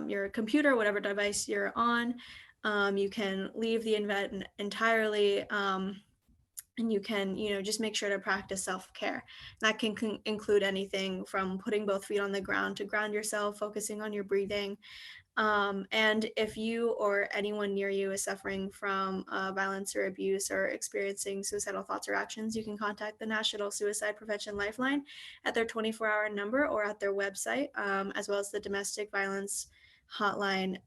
your computer, whatever device you're on. You can leave the event entirely. And you can, just make sure to practice self-care. That can include anything from putting both feet on the ground to ground yourself, focusing on your breathing. And if you or anyone near you is suffering from violence or abuse or experiencing suicidal thoughts or actions, you can contact the National Suicide Prevention Lifeline at their 24-hour number or at their website, as well as the Domestic Violence Hotline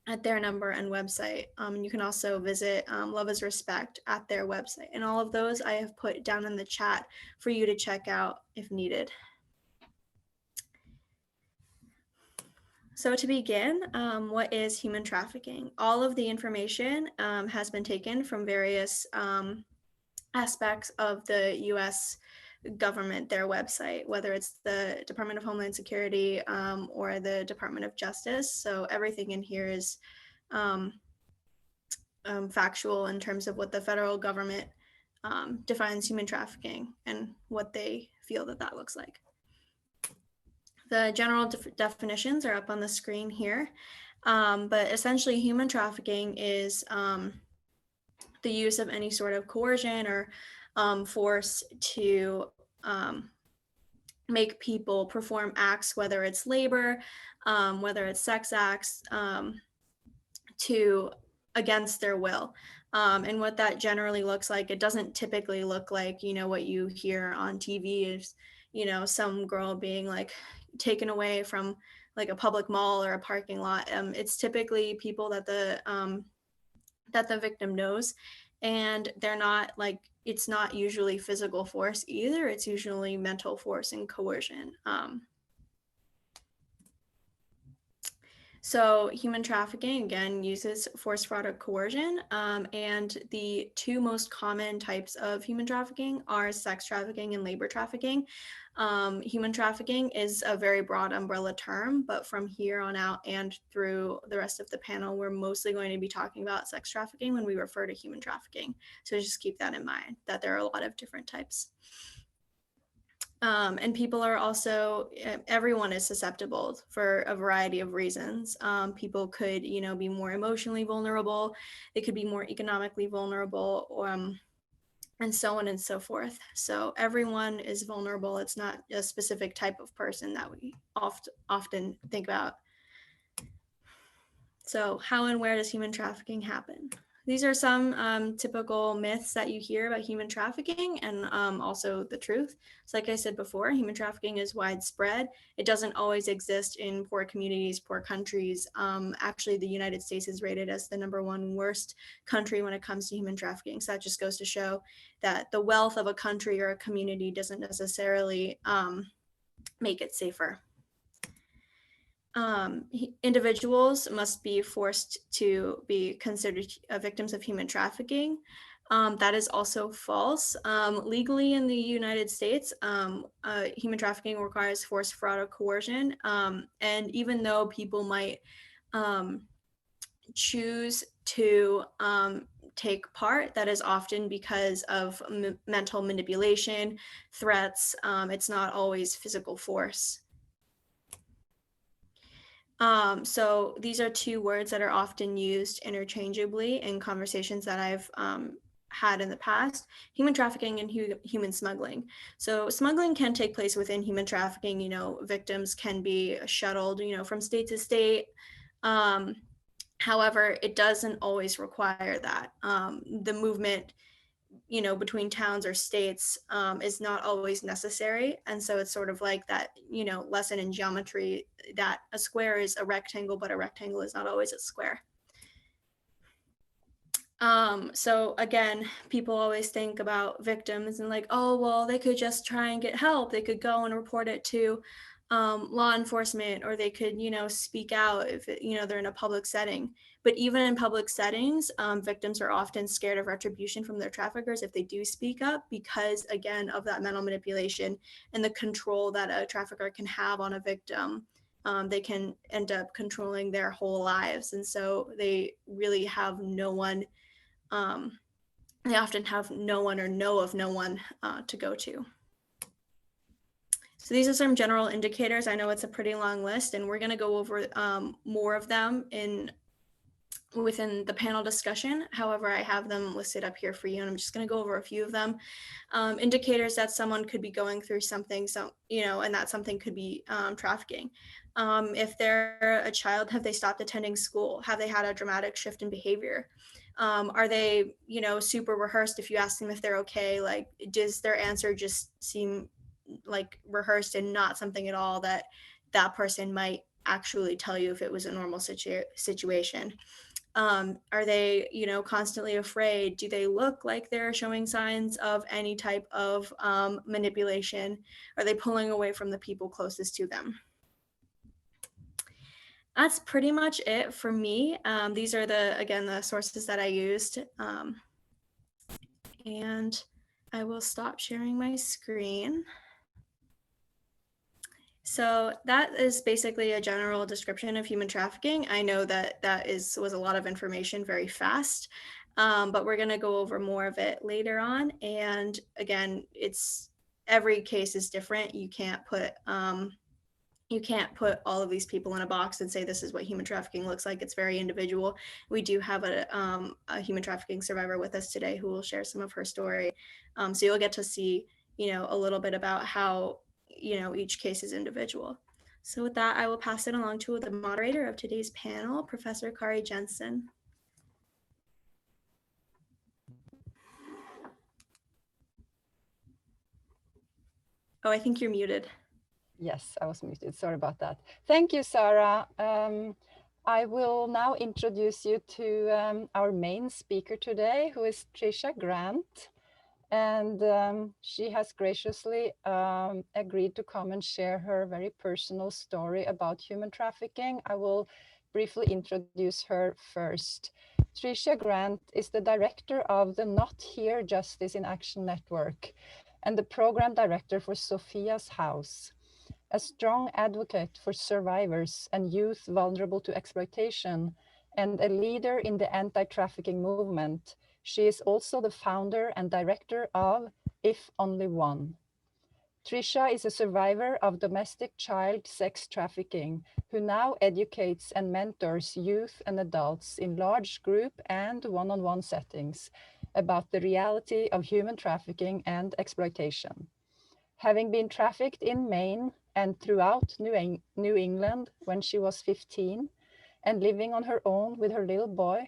at their number and website. You can also visit Love is Respect at their website. And all of those I have put down in the chat for you to check out if needed. So to begin, what is human trafficking? All of the information has been taken from various aspects of the U.S. government, their website, whether it's the Department of Homeland Security or the Department of Justice. So everything in here is factual in terms of what the federal government defines human trafficking and what they feel that looks like. The general definitions are up on the screen here, but essentially human trafficking is the use of any sort of coercion or force to make people perform acts, whether it's labor, whether it's sex acts, to against their will. And what that generally looks like, it doesn't typically look like, what you hear on TV is, some girl being like taken away from like a public mall or a parking lot. It's typically people that the victim knows, and they're not like, it's not usually physical force either. It's usually mental force and coercion. So human trafficking, again, uses force, fraud, or coercion. And the two most common types of human trafficking are sex trafficking and labor trafficking. Human trafficking is a very broad umbrella term, but from here on out and through the rest of the panel, we're mostly going to be talking about sex trafficking when we refer to human trafficking. So just keep that in mind, that there are a lot of different types. And people are also, everyone is susceptible for a variety of reasons. People could, be more emotionally vulnerable. They could be more economically vulnerable, and so on and so forth. So everyone is vulnerable. It's not a specific type of person that we often think about. So how and where does human trafficking happen? These are some typical myths that you hear about human trafficking, and also the truth. So like I said before, human trafficking is widespread. It doesn't always exist in poor communities, poor countries. Actually, the United States is rated as the #1 worst country when it comes to human trafficking. So that just goes to show that the wealth of a country or a community doesn't necessarily make it safer. Individuals must be forced to be considered victims of human trafficking. That is also false. Legally in the United States, human trafficking requires force, fraud, or coercion. And even though people might choose to take part, that is often because of mental manipulation, threats. It's not always physical force. So these are two words that are often used interchangeably in conversations that I've had in the past: human trafficking and human smuggling. So smuggling can take place within human trafficking. Victims can be shuttled, from state to state. However, it doesn't always require that. The movement between towns or states is not always necessary. And so it's sort of like that, lesson in geometry that a square is a rectangle, but a rectangle is not always a square. So again, people always think about victims and like, oh, well, they could just try and get help. They could go and report it to law enforcement, or they could, speak out if they're in a public setting. But even in public settings, victims are often scared of retribution from their traffickers if they do speak up, because again, of that mental manipulation and the control that a trafficker can have on a victim. They can end up controlling their whole lives. And so they really have no one, they often have no one or know of no one to go to. So these are some general indicators. I know it's a pretty long list, and we're going to go over more of them within the panel discussion. However, I have them listed up here for you, and I'm just going to go over a few of them. Indicators that someone could be going through something, and that something could be trafficking. If they're a child, have they stopped attending school? Have they had a dramatic shift in behavior? Are they, super rehearsed? If you ask them if they're okay, like, does their answer just seem like rehearsed and not something at all that person might actually tell you if it was a normal situation? Are they, constantly afraid? Do they look like they're showing signs of any type of manipulation? Are they pulling away from the people closest to them? That's pretty much it for me. These are the sources that I used. And I will stop sharing my screen. So that is basically a general description of human trafficking. I know that was a lot of information very fast, but we're going to go over more of it later on. And again, every case is different. You can't put all of these people in a box and say this is what human trafficking looks like. It's very individual. We do have a human trafficking survivor with us today who will share some of her story. So you'll get to see, a little bit about how each case is individual. So with that, I will pass it along to the moderator of today's panel, Professor Kari Jensen. Oh, I think you're muted. Yes, I was muted. Sorry about that. Thank you, Sarah. I will now introduce you to our main speaker today, who is Tricia Grant. And she has graciously agreed to come and share her very personal story about human trafficking. I will briefly introduce her first. Tricia Grant is the director of the Not Here Justice in Action Network and the program director for Sophia's House. A strong advocate for survivors and youth vulnerable to exploitation, and a leader in the anti-trafficking movement, she is also the founder and director of If Only One. Tricia is a survivor of domestic child sex trafficking who now educates and mentors youth and adults in large group and one-on-one settings about the reality of human trafficking and exploitation. Having been trafficked in Maine and throughout New England when she was 15 and living on her own with her little boy,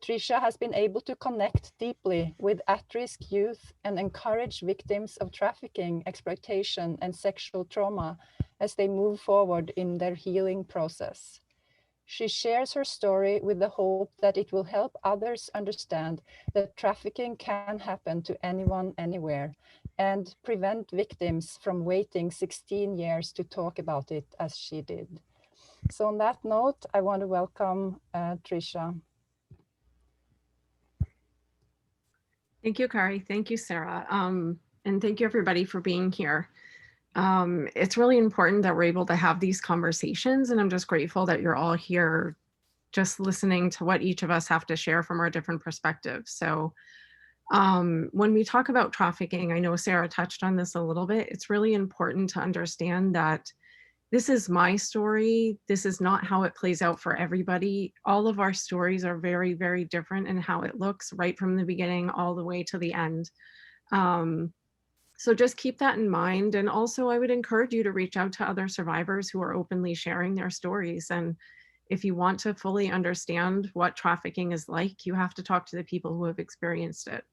Tricia has been able to connect deeply with at-risk youth and encourage victims of trafficking, exploitation, and sexual trauma as they move forward in their healing process. She shares her story with the hope that it will help others understand that trafficking can happen to anyone, anywhere, and prevent victims from waiting 16 years to talk about it as she did. So on that note, I want to welcome Tricia. Thank you, Kari. Thank you, Sarah. And thank you, everybody, for being here. It's really important that we're able to have these conversations, and I'm just grateful that you're all here just listening to what each of us have to share from our different perspectives. So when we talk about trafficking, I know Sarah touched on this a little bit, it's really important to understand that this is my story. This is not how it plays out for everybody. All of our stories are very, very different in how it looks right from the beginning all the way to the end. So just keep that in mind. And also I would encourage you to reach out to other survivors who are openly sharing their stories. And if you want to fully understand what trafficking is like, you have to talk to the people who have experienced it.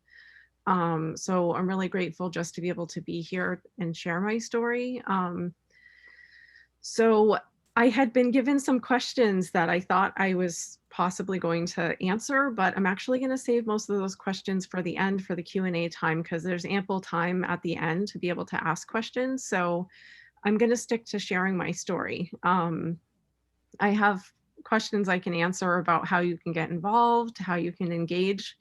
So I'm really grateful just to be able to be here and share my story. So I had been given some questions that I thought I was possibly going to answer, but I'm actually going to save most of those questions for the end for the Q&A time, because there's ample time at the end to be able to ask questions. So I'm going to stick to sharing my story. I have questions I can answer about how you can get involved, how you can engage,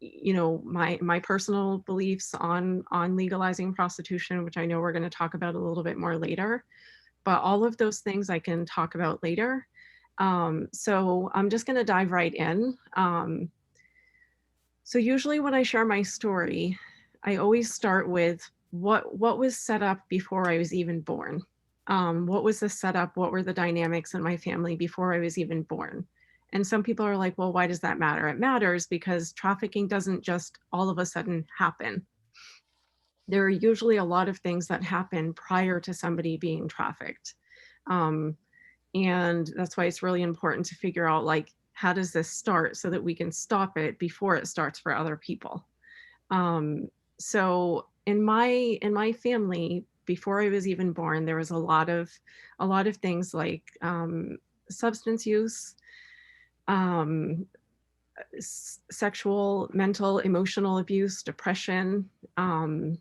you know, my personal beliefs on legalizing prostitution, which I know we're going to talk about a little bit more later. But all of those things I can talk about later. So I'm just going to dive right in. So usually when I share my story, I always start with what was set up before I was even born? What was the setup? What were the dynamics in my family before I was even born? And some people are like, well, why does that matter? It matters because trafficking doesn't just all of a sudden happen. There are usually a lot of things that happen prior to somebody being trafficked. Um, and that's why it's really important to figure out, like, how does this start so that we can stop it before it starts for other people. So in my family, before I was even born, there was a lot of things like substance use, um, sexual, mental, emotional abuse, depression, um,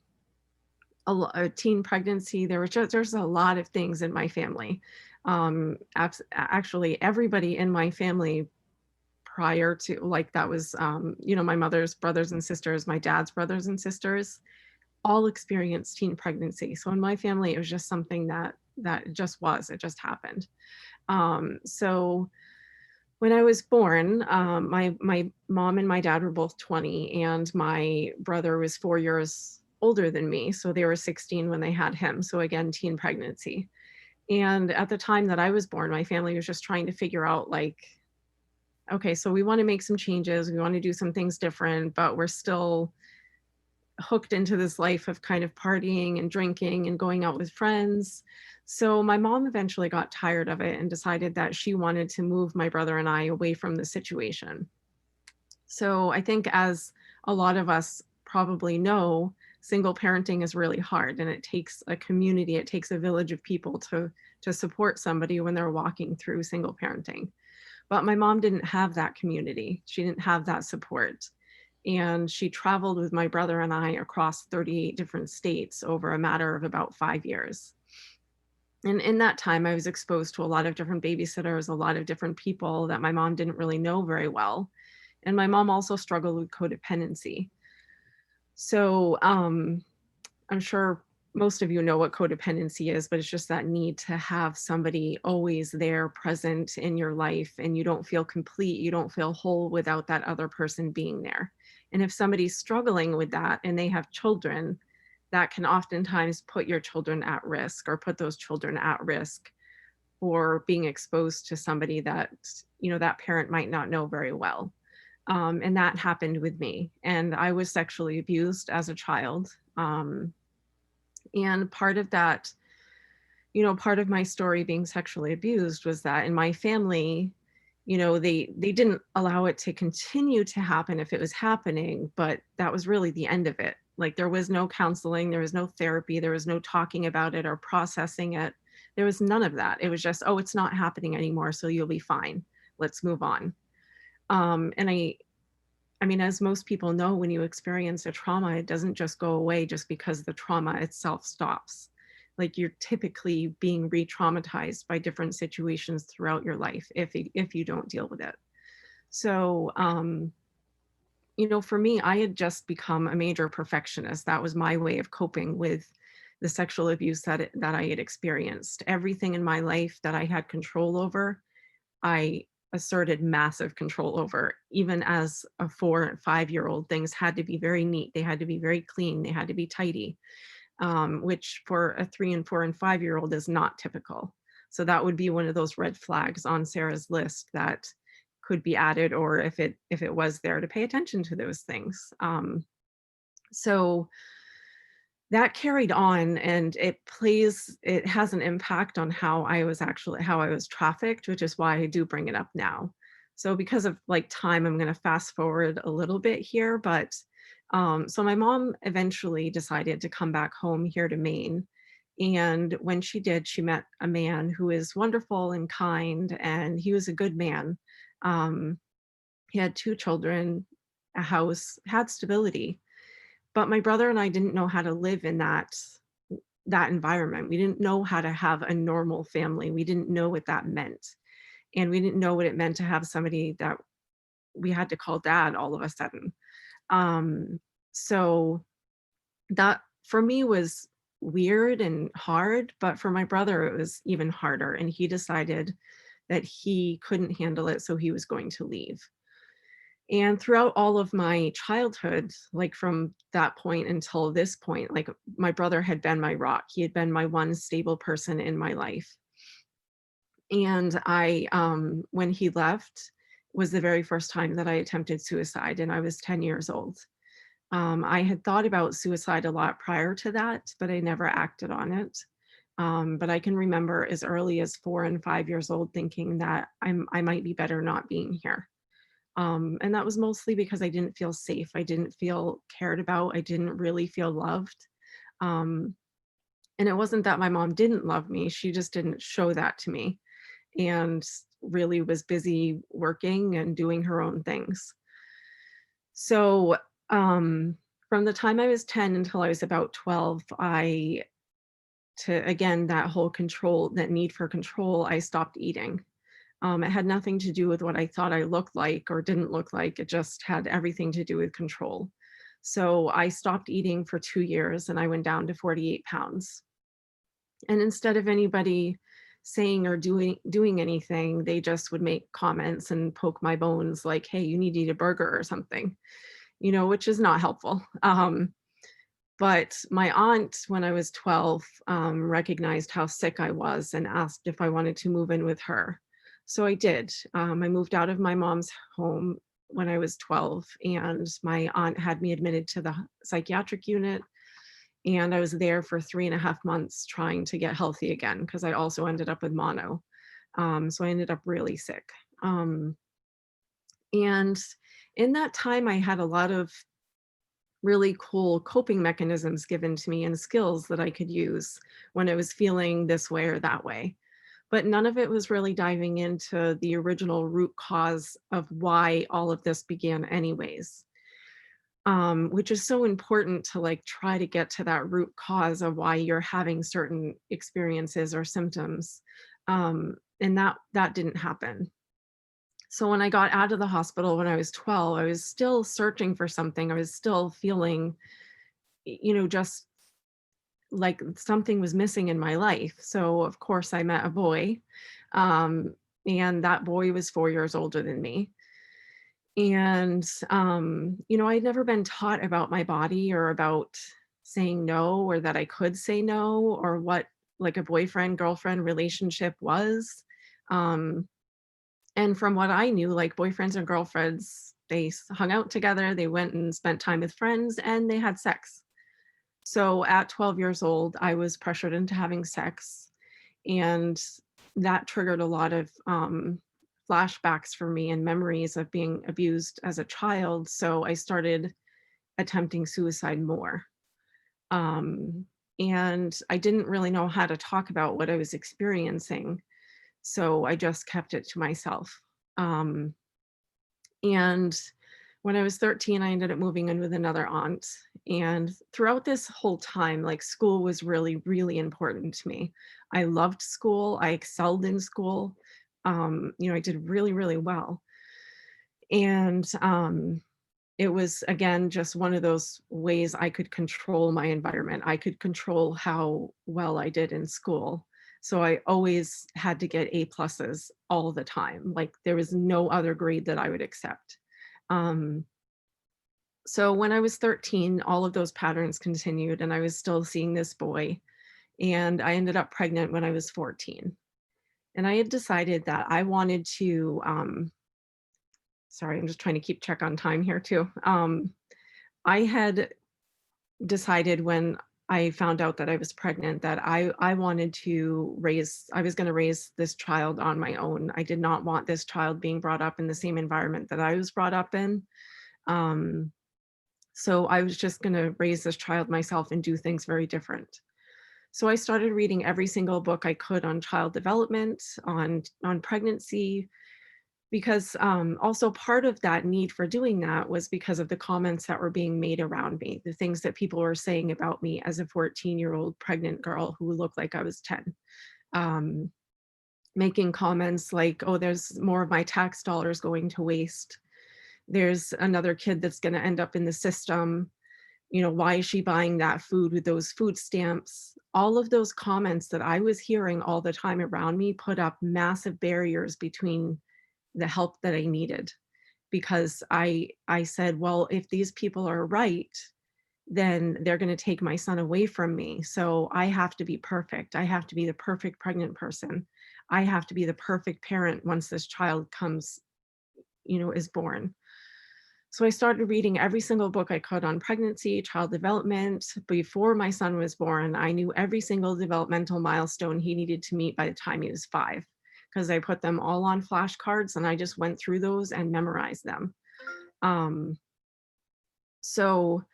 a teen pregnancy. There's a lot of things in my family. Actually, everybody in my family prior to, like, that was my mother's brothers and sisters, my dad's brothers and sisters, all experienced teen pregnancy. So in my family, it was just something it just happened. So when I was born, my mom and my dad were both 20, and my brother was 4 years older than me. So they were 16 when they had him. So again, teen pregnancy. And at the time that I was born, my family was just trying to figure out, like, okay, so we want to make some changes. We want to do some things different, but we're still hooked into this life of kind of partying and drinking and going out with friends. So my mom eventually got tired of it and decided that she wanted to move my brother and I away from the situation. So I think, as a lot of us probably know, single parenting is really hard, and it takes a community, it takes a village of people to support somebody when they're walking through single parenting. But my mom didn't have that community. She didn't have that support. And she traveled with my brother and I across 38 different states over a matter of about 5 years. And in that time, I was exposed to a lot of different babysitters, a lot of different people that my mom didn't really know very well. And my mom also struggled with codependency. So I'm sure most of you know what codependency is, but it's just that need to have somebody always there, present in your life, and you don't feel complete, you don't feel whole without that other person being there. And if somebody's struggling with that and they have children, that can oftentimes put your children at risk, or put those children at risk for being exposed to somebody that, that parent might not know very well. And that happened with me. And I was sexually abused as a child. And part of that, part of my story being sexually abused was that in my family, they didn't allow it to continue to happen if it was happening, but that was really the end of it. Like, there was no counseling, there was no therapy, there was no talking about it or processing it. There was none of that. It was just, oh, it's not happening anymore, so you'll be fine. Let's move on. And I mean, as most people know, when you experience a trauma, it doesn't just go away just because the trauma itself stops. Like, you're typically being re-traumatized by different situations throughout your life if you don't deal with it. So, for me, I had just become a major perfectionist. That was my way of coping with the sexual abuse that I had experienced. Everything in my life that I had control over, I asserted massive control over. Even as a 4 and 5-year-old, things had to be very neat. They had to be very clean. They had to be tidy, which for a 3 and 4 and 5-year-old is not typical. So that would be one of those red flags on Sarah's list that could be added, or if it was there, to pay attention to those things. So that carried on, and it has an impact on how I was trafficked, which is why I do bring it up now. So because of, like, time, I'm going to fast forward a little bit here, but so my mom eventually decided to come back home here to Maine. And when she did, she met a man who is wonderful and kind, and he was a good man. He had 2 children, a house, had stability. But my brother and I didn't know how to live in that environment. We didn't know how to have a normal family. We didn't know what that meant. And we didn't know what it meant to have somebody that we had to call dad all of a sudden. So that for me was weird and hard, but for my brother, it was even harder. And he decided that he couldn't handle it, so he was going to leave. And throughout all of my childhood, like from that point until this point, like my brother had been my rock. He had been my one stable person in my life. And when he left, was the very first time that I attempted suicide, and I was 10 years old. I had thought about suicide a lot prior to that, but I never acted on it. But I can remember as early as 4 and 5 years old thinking that I might be better not being here. And that was mostly because I didn't feel safe. I didn't feel cared about. I didn't really feel loved. Um, and it wasn't that my mom didn't love me. She just didn't show that to me and really was busy working and doing her own things. So from the time I was 10 until I was about 12, again, that whole control, that need for control, I stopped eating. It had nothing to do with what I thought I looked like or didn't look like. It just had everything to do with control. So I stopped eating for 2 years and I went down to 48 pounds. And instead of anybody saying or doing anything, they just would make comments and poke my bones like, hey, you need to eat a burger or something, which is not helpful. But my aunt, when I was 12, recognized how sick I was and asked if I wanted to move in with her. So I did. I moved out of my mom's home when I was 12, and my aunt had me admitted to the psychiatric unit. And I was there for 3.5 months trying to get healthy again because I also ended up with mono. So I ended up really sick. And in that time, I had a lot of really cool coping mechanisms given to me and skills that I could use when I was feeling this way or that way. But none of it was really diving into the original root cause of why all of this began anyways. Which is so important to like try to get to that root cause of why you're having certain experiences or symptoms. And that didn't happen. So when I got out of the hospital when I was 12, I was still searching for something. I was still feeling, just like something was missing in my life. So of course I met a boy, and that boy was 4 years older than me. And, I'd never been taught about my body or about saying no, or that I could say no, or what like a boyfriend girlfriend relationship was. Um, and from what I knew, like boyfriends and girlfriends, they hung out together, they went and spent time with friends, and they had sex. So at 12 years old, I was pressured into having sex, and that triggered a lot of flashbacks for me and memories of being abused as a child. So I started attempting suicide more. And I didn't really know how to talk about what I was experiencing. So I just kept it to myself. And when I was 13, I ended up moving in with another aunt. And throughout this whole time, like school was really, really important to me. I loved school. I excelled in school. I did really, really well. And it was, again, just one of those ways I could control my environment. I could control how well I did in school. So I always had to get A pluses all the time. Like there was no other grade that I would accept. So when I was 13, all of those patterns continued and I was still seeing this boy, and I ended up pregnant when I was 14. And I had decided that I wanted to, sorry, I'm just trying to keep check on time here too. I had decided when I found out that I was pregnant that I wanted to I was going to raise this child on my own. I did not want this child being brought up in the same environment that I was brought up in. So I was just going to raise this child myself and do things very different. So I started reading every single book I could on child development, on pregnancy, because also part of that need for doing that was because of the comments that were being made around me, the things that people were saying about me as a 14-year-old pregnant girl who looked like I was 10. Making comments like, oh, there's more of my tax dollars going to waste. There's another kid that's going to end up in the system. Why is she buying that food with those food stamps? All of those comments that I was hearing all the time around me put up massive barriers between the help that I needed, because I said, well, if these people are right, then they're going to take my son away from me. So I have to be perfect. I have to be the perfect pregnant person. I have to be the perfect parent once this child comes, is born. So I started reading every single book I could on pregnancy, child development. Before my son was born, I knew every single developmental milestone he needed to meet by the time he was 5, because I put them all on flashcards and I just went through those and memorized them. So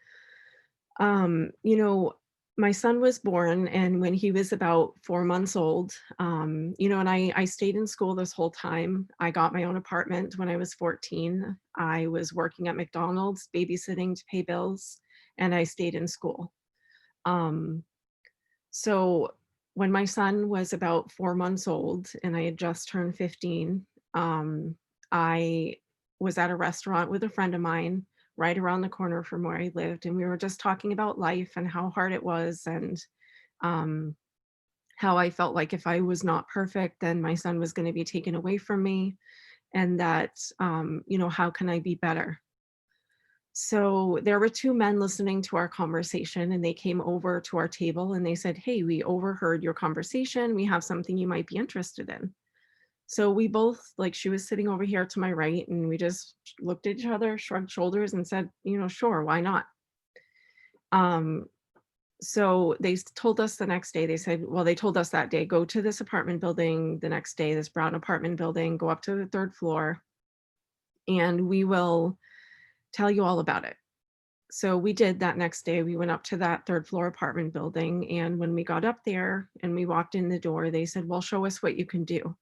my son was born, and when he was about 4 months old, and I stayed in school this whole time. I got my own apartment when I was 14. I was working at McDonald's, babysitting to pay bills, and I stayed in school. So when my son was about 4 months old and I had just turned 15, I was at a restaurant with a friend of mine right around the corner from where I lived. And we were just talking about life and how hard it was, and um, how I felt like if I was not perfect, then my son was going to be taken away from me. And that, how can I be better? So there were 2 men listening to our conversation, and they came over to our table and they said, "Hey, we overheard your conversation. We have something you might be interested in." So we both, like, she was sitting over here to my right, and we just looked at each other, shrugged shoulders, and said, "Sure, why not?" Um, so they told us the next day, they said, well, they told us that day, go to this apartment building the next day, this brown apartment building, go up to the 3rd floor, and we will tell you all about it. So we did that next day. We went up to that 3rd floor apartment building. And when we got up there and we walked in the door, they said, well, show us what you can do.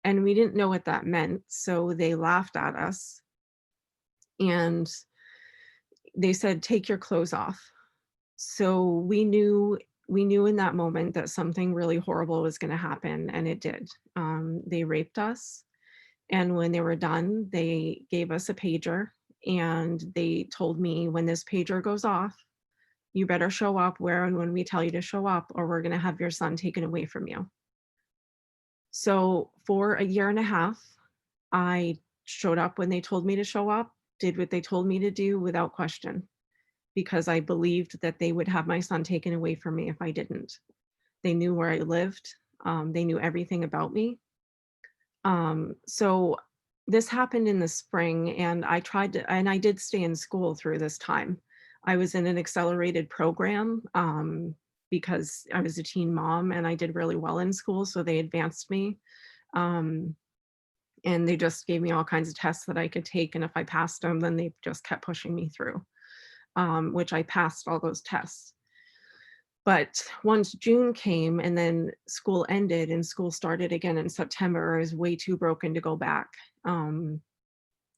And we didn't know what that meant. So they laughed at us and they said, take your clothes off. So we knew in that moment that something really horrible was going to happen. And it did. They raped us. And when they were done, they gave us a pager. And they told me, when this pager goes off, you better show up where and when we tell you to show up, or we're going to have your son taken away from you. So for a year and a half, I showed up when they told me to show up, did what they told me to do without question, because I believed that they would have my son taken away from me if I didn't. They knew where I lived. They knew everything about me. So this happened in the spring, and I did stay in school through this time. I was in an accelerated program because I was a teen mom and I did really well in school. So they advanced me. And they just gave me all kinds of tests that I could take. And if I passed them, then they just kept pushing me through, which I passed all those tests. But once June came and then school ended and school started again in September, I was way too broken to go back. I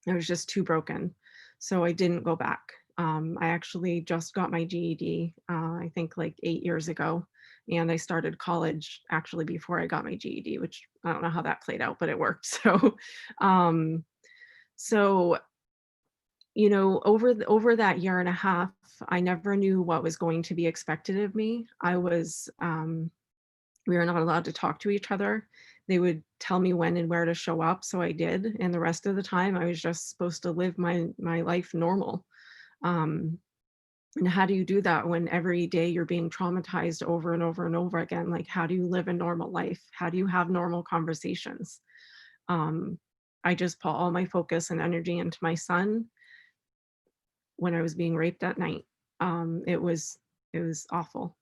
was just too broken. So I didn't go back. I actually just got my GED, I think like 8 years ago. And I started college actually before I got my GED, which I don't know how that played out, but it worked. So over that year and a half, I never knew what was going to be expected of me. We were not allowed to talk to each other. They would tell me when and where to show up, so I did. And the rest of the time, I was just supposed to live my life normal. And how do you do that when every day you're being traumatized over and over and over again? Like, how do you live a normal life? How do you have normal conversations? I just put all my focus and energy into my son when I was being raped at night. It was awful.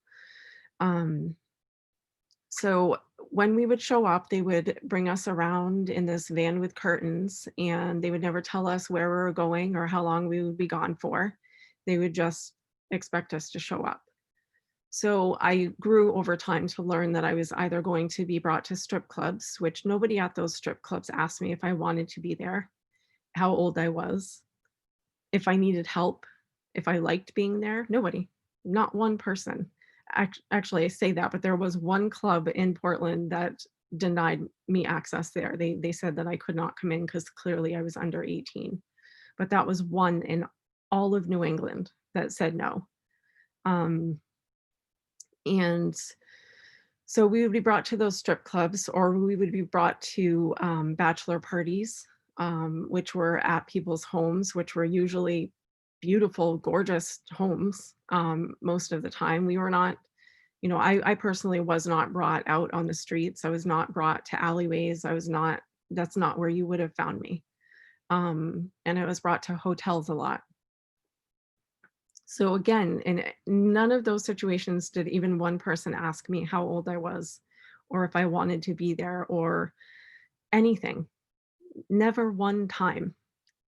So when we would show up, they would bring us around in this van with curtains, and they would never tell us where we were going or how long we would be gone for. They would just expect us to show up. So I grew over time to learn that I was either going to be brought to strip clubs, which nobody at those strip clubs asked me if I wanted to be there, how old I was, if I needed help, if I liked being there. Nobody, not one person. Actually, I say that, but there was one club in Portland that denied me access there. They said that I could not come in because clearly I was under 18. But that was one in all of New England that said no. And so we would be brought to those strip clubs, or we would be brought to bachelor parties. which were at people's homes, which were usually beautiful, gorgeous homes. Most of the time we were not, you know, I personally was not brought out on the streets. I was not brought to alleyways. That's not where you would have found me. And I was brought to hotels a lot. So again, in none of those situations did even one person ask me how old I was or if I wanted to be there or anything. Never one time.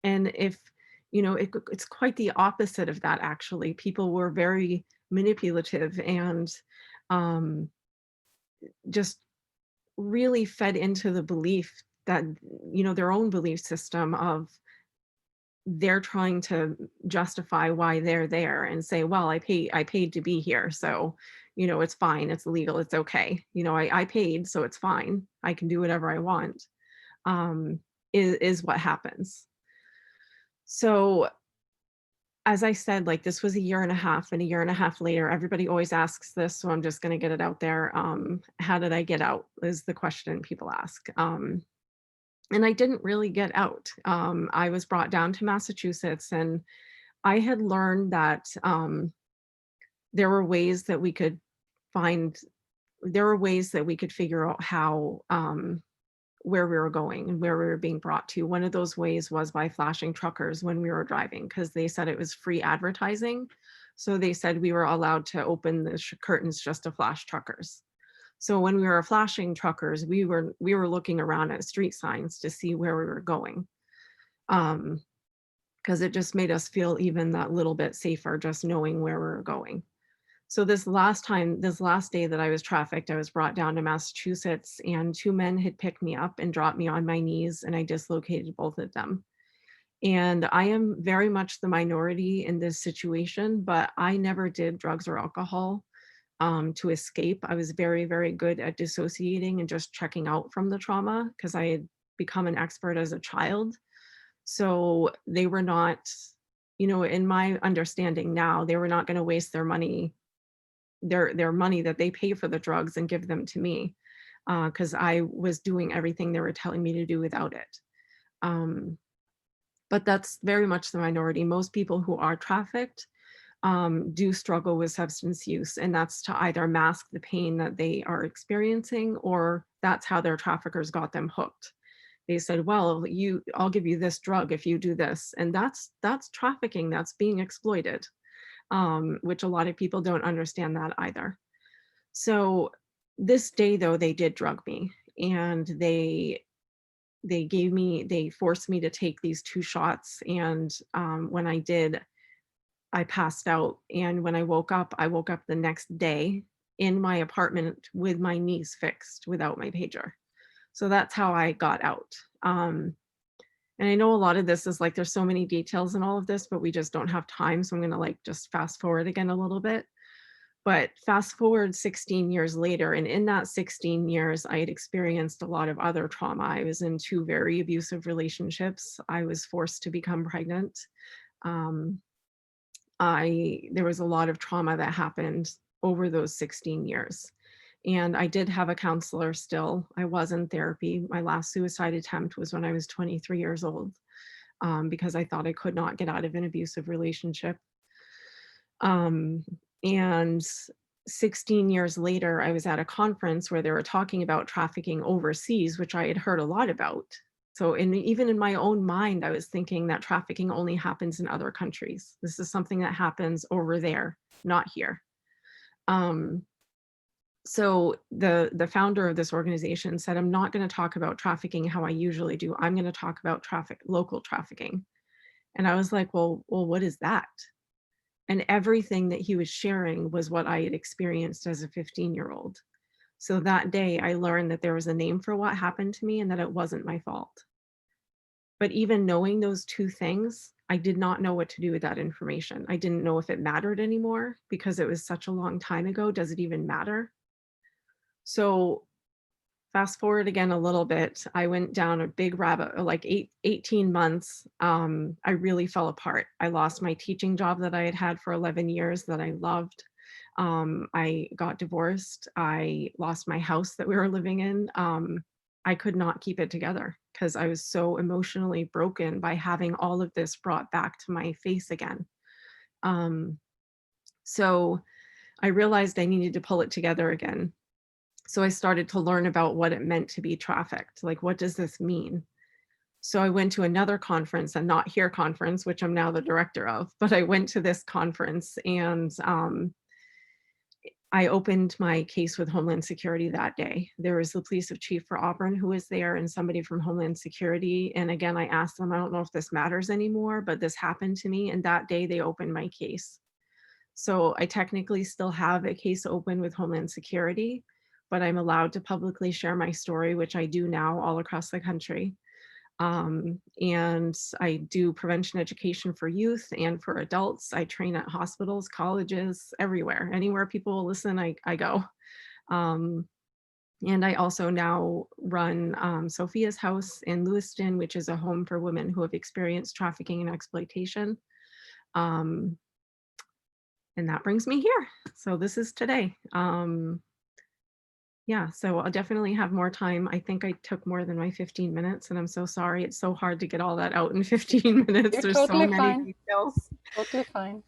And if, you know, it's quite the opposite of that, actually. People were very manipulative and um, just really fed into the belief that, you know, their own belief system of they're trying to justify why they're there and say, well, I paid to be here. So, you know, it's fine. It's legal. It's okay. You know, I paid, so it's fine. I can do whatever I want, um, is what happens. So as I said, like this was a year and a half, and a year and a half later, everybody always asks this, so I'm just going to get it out there. How did I get out is the question people ask. And I didn't really get out. I was brought down to Massachusetts, and I had learned that there were ways that we could find, there were ways that we could figure out how, where we were going and where we were being brought to. One of those ways was by flashing truckers when we were driving, because they said it was free advertising. So they said we were allowed to open the curtains just to flash truckers. So when we were flashing truckers, we were looking around at street signs to see where we were going. Because it just made us feel even that little bit safer just knowing where we were going. So this last day that I was trafficked, I was brought down to Massachusetts, and two men had picked me up and dropped me on my knees, and I dislocated both of them. And I am very much the minority in this situation, but I never did drugs or alcohol to escape. I was very, very good at dissociating and just checking out from the trauma because I had become an expert as a child. So they were not, you know, in my understanding now, they were not going to waste their money, their money that they pay for the drugs, and give them to me, because I was doing everything they were telling me to do without it. But that's very much the minority. Most people who are trafficked do struggle with substance use, and that's to either mask the pain that they are experiencing, or that's how their traffickers got them hooked. They said, well, I'll give you this drug if you do this. And that's trafficking, that's being exploited, which a lot of people don't understand that either. So this day though, they did drug me, and they forced me to take these 2 shots. And when I did, I passed out. And when I woke up the next day in my apartment with my knees fixed without my pager. So that's how I got out. And I know a lot of this is like, there's so many details in all of this, but we just don't have time. So I'm going to like just fast forward again a little bit. But fast forward 16 years later, and in that 16 years, I had experienced a lot of other trauma. I was in 2 very abusive relationships. I was forced to become pregnant. There was a lot of trauma that happened over those 16 years. And I did have a counselor still. I was in therapy. My last suicide attempt was when I was 23 years old, because I thought I could not get out of an abusive relationship. And 16 years later, I was at a conference where they were talking about trafficking overseas, which I had heard a lot about. So even in my own mind, I was thinking that trafficking only happens in other countries. This is something that happens over there, not here. So the founder of this organization said, I'm not going to talk about trafficking how I usually do. I'm going to talk about local trafficking. And I was like, well, what is that? And everything that he was sharing was what I had experienced as a 15-year-old. So that day I learned that there was a name for what happened to me and that it wasn't my fault. But even knowing those 2 things, I did not know what to do with that information. I didn't know if it mattered anymore because it was such a long time ago. Does it even matter? So fast forward again a little bit, I went down a big rabbit, like 18 months. I really fell apart. I lost my teaching job that I had had for 11 years that I loved. I got divorced. I lost my house that we were living in. I could not keep it together because I was so emotionally broken by having all of this brought back to my face again. So I realized I needed to pull it together again. So I started to learn about what it meant to be trafficked. Like, what does this mean? So I went to another conference, a Not Here conference, which I'm now the director of, but I went to this conference and I opened my case with Homeland Security that day. There was the police chief for Auburn who was there and somebody from Homeland Security. And again, I asked them, I don't know if this matters anymore, but this happened to me. And that day they opened my case. So I technically still have a case open with Homeland Security, but I'm allowed to publicly share my story, which I do now all across the country. And I do prevention education for youth and for adults. I train at hospitals, colleges, everywhere. Anywhere people will listen, I go. And I also now run Sophia's house in Lewiston, which is a home for women who have experienced trafficking and exploitation. And that brings me here. So this is today. Yeah, so I'll definitely have more time. I think I took more than my 15 minutes and I'm so sorry. It's so hard to get all that out in 15 minutes. You're There's totally so many fine. details. Totally fine.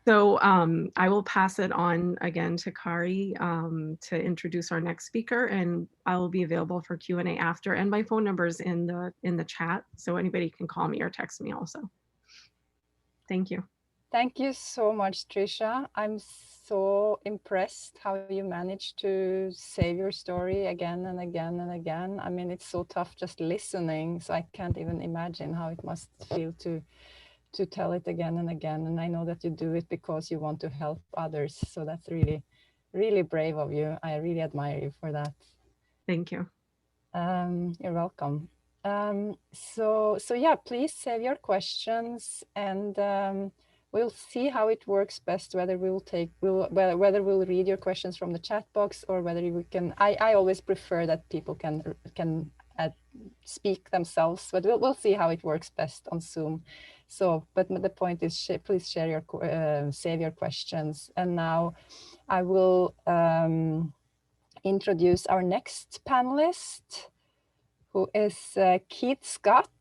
So I will pass it on again to Kari to introduce our next speaker, and I will be available for Q&A after, and my phone number is in the chat, so anybody can call me or text me also. Thank you. Thank you so much, Tricia. I'm so impressed how you managed to save your story again and again and again. I mean, it's so tough just listening, so I can't even imagine how it must feel to tell it again and again. And I know that you do it because you want to help others. So that's really, really brave of you. I really admire you for that. Thank you. You're welcome. So yeah, please save your questions, and we'll see how it works best, whether whether we'll read your questions from the chat box or whether we can. I always prefer that people can speak themselves, but we'll see how it works best on Zoom. So, but the point is, please share your save your questions. And now I will introduce our next panelist, who is Keith Scott,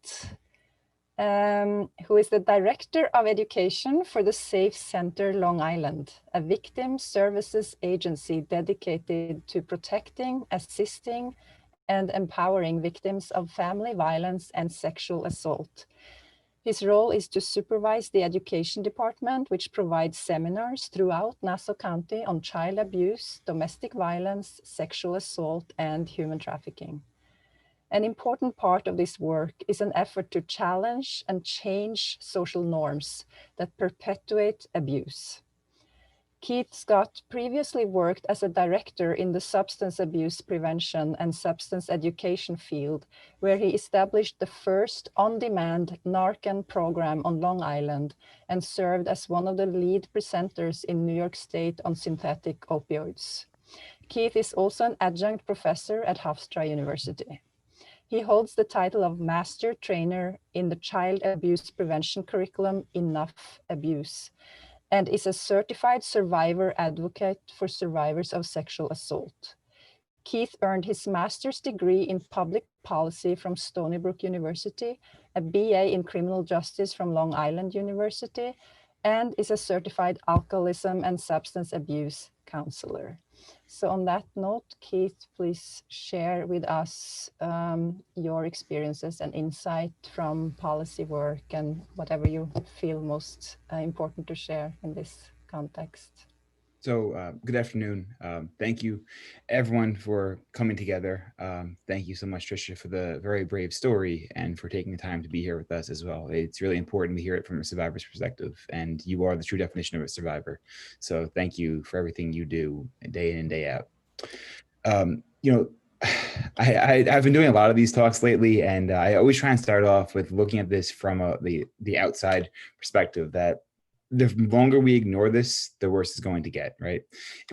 who is the Director of Education for the Safe Center Long Island, a victim services agency dedicated to protecting, assisting, and empowering victims of family violence and sexual assault. His role is to supervise the education department, which provides seminars throughout Nassau County on child abuse, domestic violence, sexual assault, and human trafficking. An important part of this work is an effort to challenge and change social norms that perpetuate abuse. Keith Scott previously worked as a director in the substance abuse prevention and substance education field, where he established the first on-demand Narcan program on Long Island and served as one of the lead presenters in New York State on synthetic opioids. Keith is also an adjunct professor at Hofstra University. He holds the title of Master Trainer in the Child Abuse Prevention Curriculum, Enough Abuse, and is a certified survivor advocate for survivors of sexual assault. Keith earned his master's degree in public policy from Stony Brook University, a BA in criminal justice from Long Island University, and is a certified alcoholism and substance abuse counselor. So on that note, Keith, please share with us your experiences and insight from policy work and whatever you feel most important to share in this context. So good afternoon. Thank you everyone for coming together. Thank you so much, Tricia, for the very brave story and for taking the time to be here with us as well. It's really important to hear it from a survivor's perspective, and you are the true definition of a survivor. So thank you for everything you do day in and day out. You know, I've been doing a lot of these talks lately, and I always try and start off with looking at this from the outside perspective, that the longer we ignore this, the worse it's going to get, right?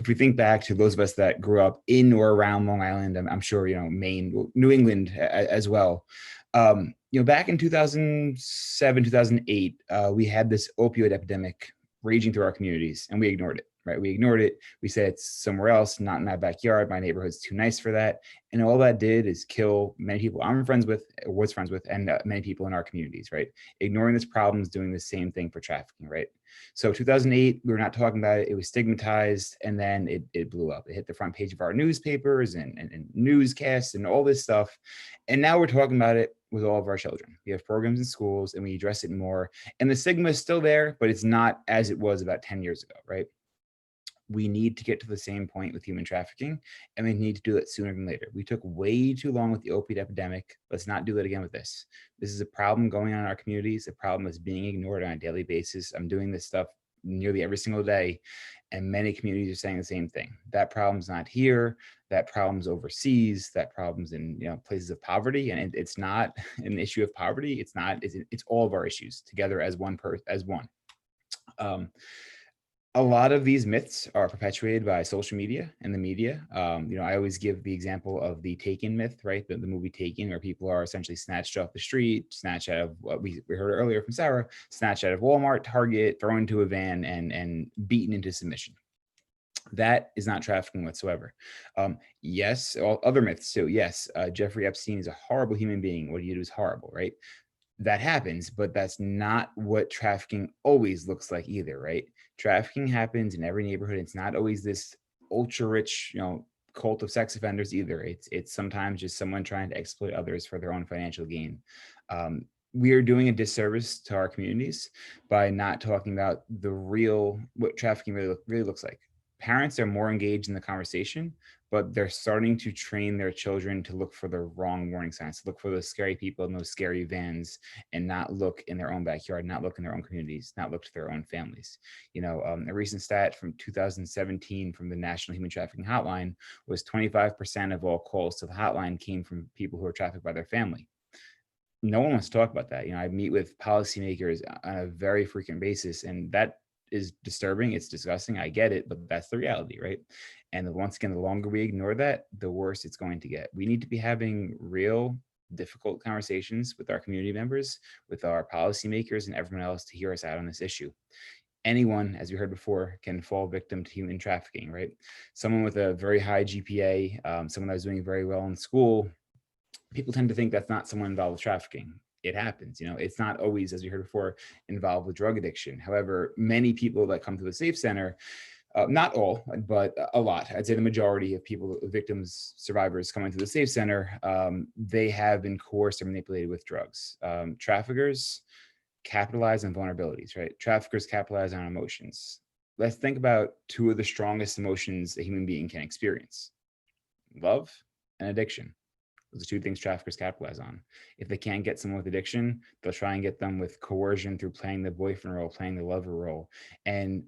If we think back to those of us that grew up in or around Long Island, I'm sure, Maine, New England as well. Back in 2007, 2008, we had this opioid epidemic raging through our communities, and we ignored it, right? We ignored it. We said it's somewhere else, not in my backyard. My neighborhood's too nice for that. And all that did is kill many people I'm friends with, was friends with, and many people in our communities, right? Ignoring this problem is doing the same thing for trafficking, right? So 2008, we were not talking about it. It was stigmatized, and then it blew up. It hit the front page of our newspapers and newscasts and all this stuff. And now we're talking about it with all of our children. We have programs in schools and we address it more. And the stigma is still there, but it's not as it was about 10 years ago, right? We need to get to the same point with human trafficking, and we need to do it sooner than later. We took way too long with the opiate epidemic. Let's not do that again with this. This is a problem going on in our communities. A problem that's being ignored on a daily basis. I'm doing this stuff nearly every single day, and many communities are saying the same thing. That problem's not here. That problem's overseas. That problem's in places of poverty, and it's not an issue of poverty. It's not. It's all of our issues together as one a lot of these myths are perpetuated by social media and the media. I always give the example of the Taken myth, right? The movie Taken, where people are essentially snatched off the street, snatched out of what we heard earlier from Sarah, snatched out of Walmart, Target, thrown into a van and beaten into submission. That is not trafficking whatsoever. Yes, all other myths too. Yes, Jeffrey Epstein is a horrible human being. What he did was horrible, right? That happens, but that's not what trafficking always looks like either, right? Trafficking happens in every neighborhood. It's not always this ultra rich, cult of sex offenders either. It's sometimes just someone trying to exploit others for their own financial gain. We are doing a disservice to our communities by not talking about what trafficking really looks like. Parents are more engaged in the conversation, but they're starting to train their children to look for the wrong warning signs, to look for those scary people in those scary vans, and not look in their own backyard, not look in their own communities, not look to their own families. A recent stat from 2017 from the National Human Trafficking Hotline was 25% of all calls to the hotline came from people who are trafficked by their family. No one wants to talk about that. I meet with policymakers on a very frequent basis, and that is disturbing. It's disgusting. I get it, but that's the reality, right? And once again, the longer we ignore that, the worse it's going to get. We need to be having real, difficult conversations with our community members, with our policymakers, and everyone else to hear us out on this issue. Anyone, as we heard before, can fall victim to human trafficking, right? Someone with a very high GPA, someone that was doing very well in school, people tend to think that's not someone involved with trafficking. It happens, it's not always, as we heard before, involved with drug addiction. However, many people that come to the Safe Center, not all, but a lot, I'd say the majority of people, victims, survivors coming to the Safe Center, they have been coerced or manipulated with drugs. Traffickers capitalize on vulnerabilities, right? Traffickers capitalize on emotions. Let's think about two of the strongest emotions a human being can experience: love and addiction. Those are two things traffickers capitalize on. If they can't get someone with addiction, they'll try and get them with coercion through playing the boyfriend role, playing the lover role, and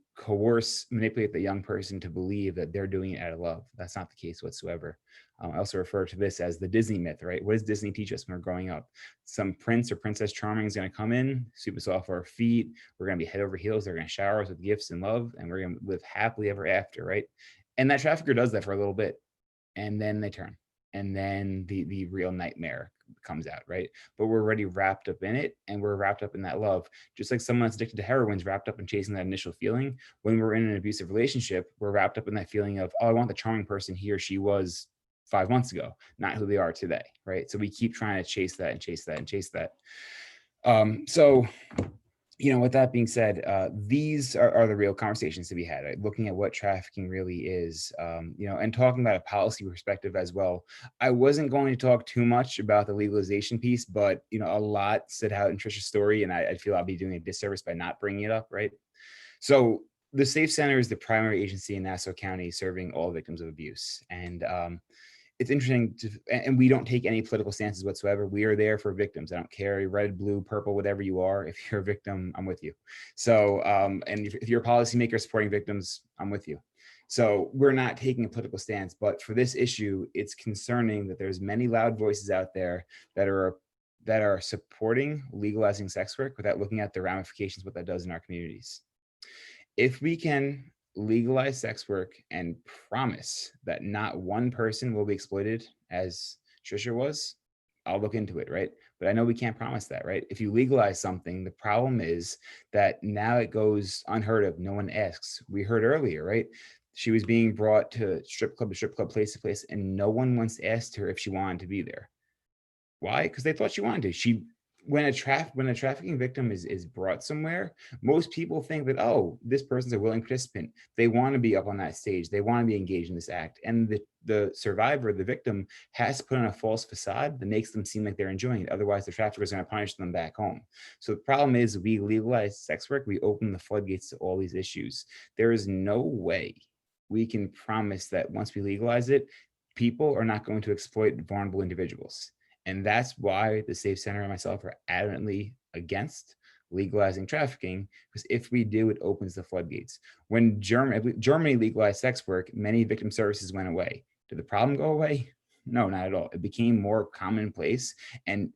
manipulate the young person to believe that they're doing it out of love. That's not the case whatsoever. I also refer to this as the Disney myth, right? What does Disney teach us when we're growing up? Some prince or princess charming is going to come in, sweep us off our feet. We're going to be head over heels. They're going to shower us with gifts and love, and we're going to live happily ever after, right? And that trafficker does that for a little bit, and then they turn. And then the real nightmare comes out, right? But we're already wrapped up in it, and we're wrapped up in that love. Just like someone that's addicted to heroin is wrapped up in chasing that initial feeling. When we're in an abusive relationship, we're wrapped up in that feeling of, oh, I want the charming person he or she was 5 months ago, not who they are today, right? So we keep trying to chase that and chase that and chase that. With that being said, these are the real conversations to be had, right? Looking at what trafficking really is, and talking about a policy perspective as well. I wasn't going to talk too much about the legalization piece, but, a lot stood out in Tricia's story, and I feel I'll be doing a disservice by not bringing it up, right? So the Safe Center is the primary agency in Nassau County serving all victims of abuse. And it's interesting and we don't take any political stances whatsoever. We are there for victims. I don't care, red, blue, purple, whatever you are. If you're a victim, I'm with you. So, and if you're a policymaker supporting victims, I'm with you. So we're not taking a political stance, but for this issue, it's concerning that there's many loud voices out there that are supporting legalizing sex work without looking at the ramifications, what that does in our communities. If we can legalize sex work and promise that not one person will be exploited, as Tricia was, I'll look into it, right? But I know we can't promise that, right? If you legalize something, the problem is that now it goes unheard of. No one asks. We heard earlier, right? She was being brought to strip club, place to place, and no one once asked her if she wanted to be there. Why? Because they thought she wanted to. When a trafficking victim is brought somewhere, most people think that, oh, this person's a willing participant. They want to be up on that stage. They want to be engaged in this act. And the survivor, the victim, has to put on a false facade that makes them seem like they're enjoying it. Otherwise, the trafficker is going to punish them back home. So the problem is, we legalize sex work, we open the floodgates to all these issues. There is no way we can promise that once we legalize it, people are not going to exploit vulnerable individuals. And that's why the Safe Center and myself are adamantly against legalizing trafficking, because if we do, it opens the floodgates. When Germany legalized sex work, many victim services went away. Did the problem go away? No, not at all. It became more commonplace, and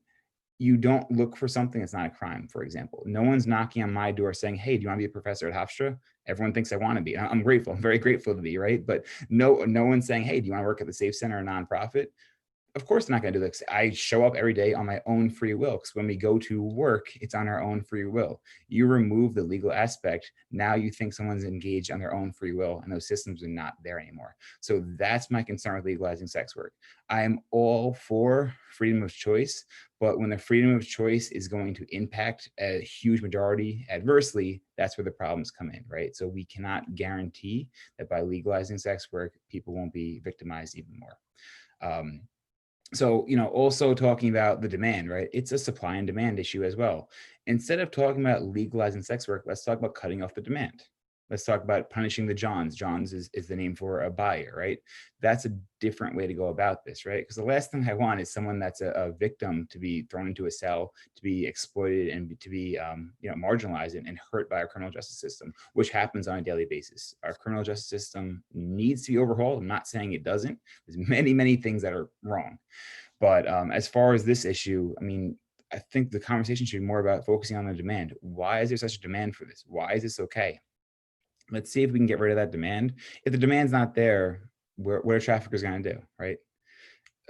you don't look for something that's not a crime, for example. No one's knocking on my door saying, hey, do you want to be a professor at Hofstra? Everyone thinks I want to be. I'm grateful. I'm very grateful to be, right? But no one's saying, hey, do you want to work at the Safe Center, a nonprofit? Of course they're not going to do this. I show up every day on my own free will, because when we go to work, it's on our own free will. You remove the legal aspect, now you think someone's engaged on their own free will, and those systems are not there anymore. So that's my concern with legalizing sex work. I am all for freedom of choice, but when the freedom of choice is going to impact a huge majority adversely, that's where the problems come in, right? So we cannot guarantee that by legalizing sex work, people won't be victimized even more. So, also talking about the demand, right? It's a supply and demand issue as well. Instead of talking about legalizing sex work, let's talk about cutting off the demand. Let's talk about punishing the Johns. Johns is the name for a buyer, right? That's a different way to go about this, right? Because the last thing I want is someone that's a victim to be thrown into a cell, to be exploited, and to be marginalized and hurt by our criminal justice system, which happens on a daily basis. Our criminal justice system needs to be overhauled. I'm not saying it doesn't. There's many, many things that are wrong. But as far as this issue, I mean, I think the conversation should be more about focusing on the demand. Why is there such a demand for this? Why is this okay? Let's see if we can get rid of that demand. If the demand's not there, what are traffickers going to do, right?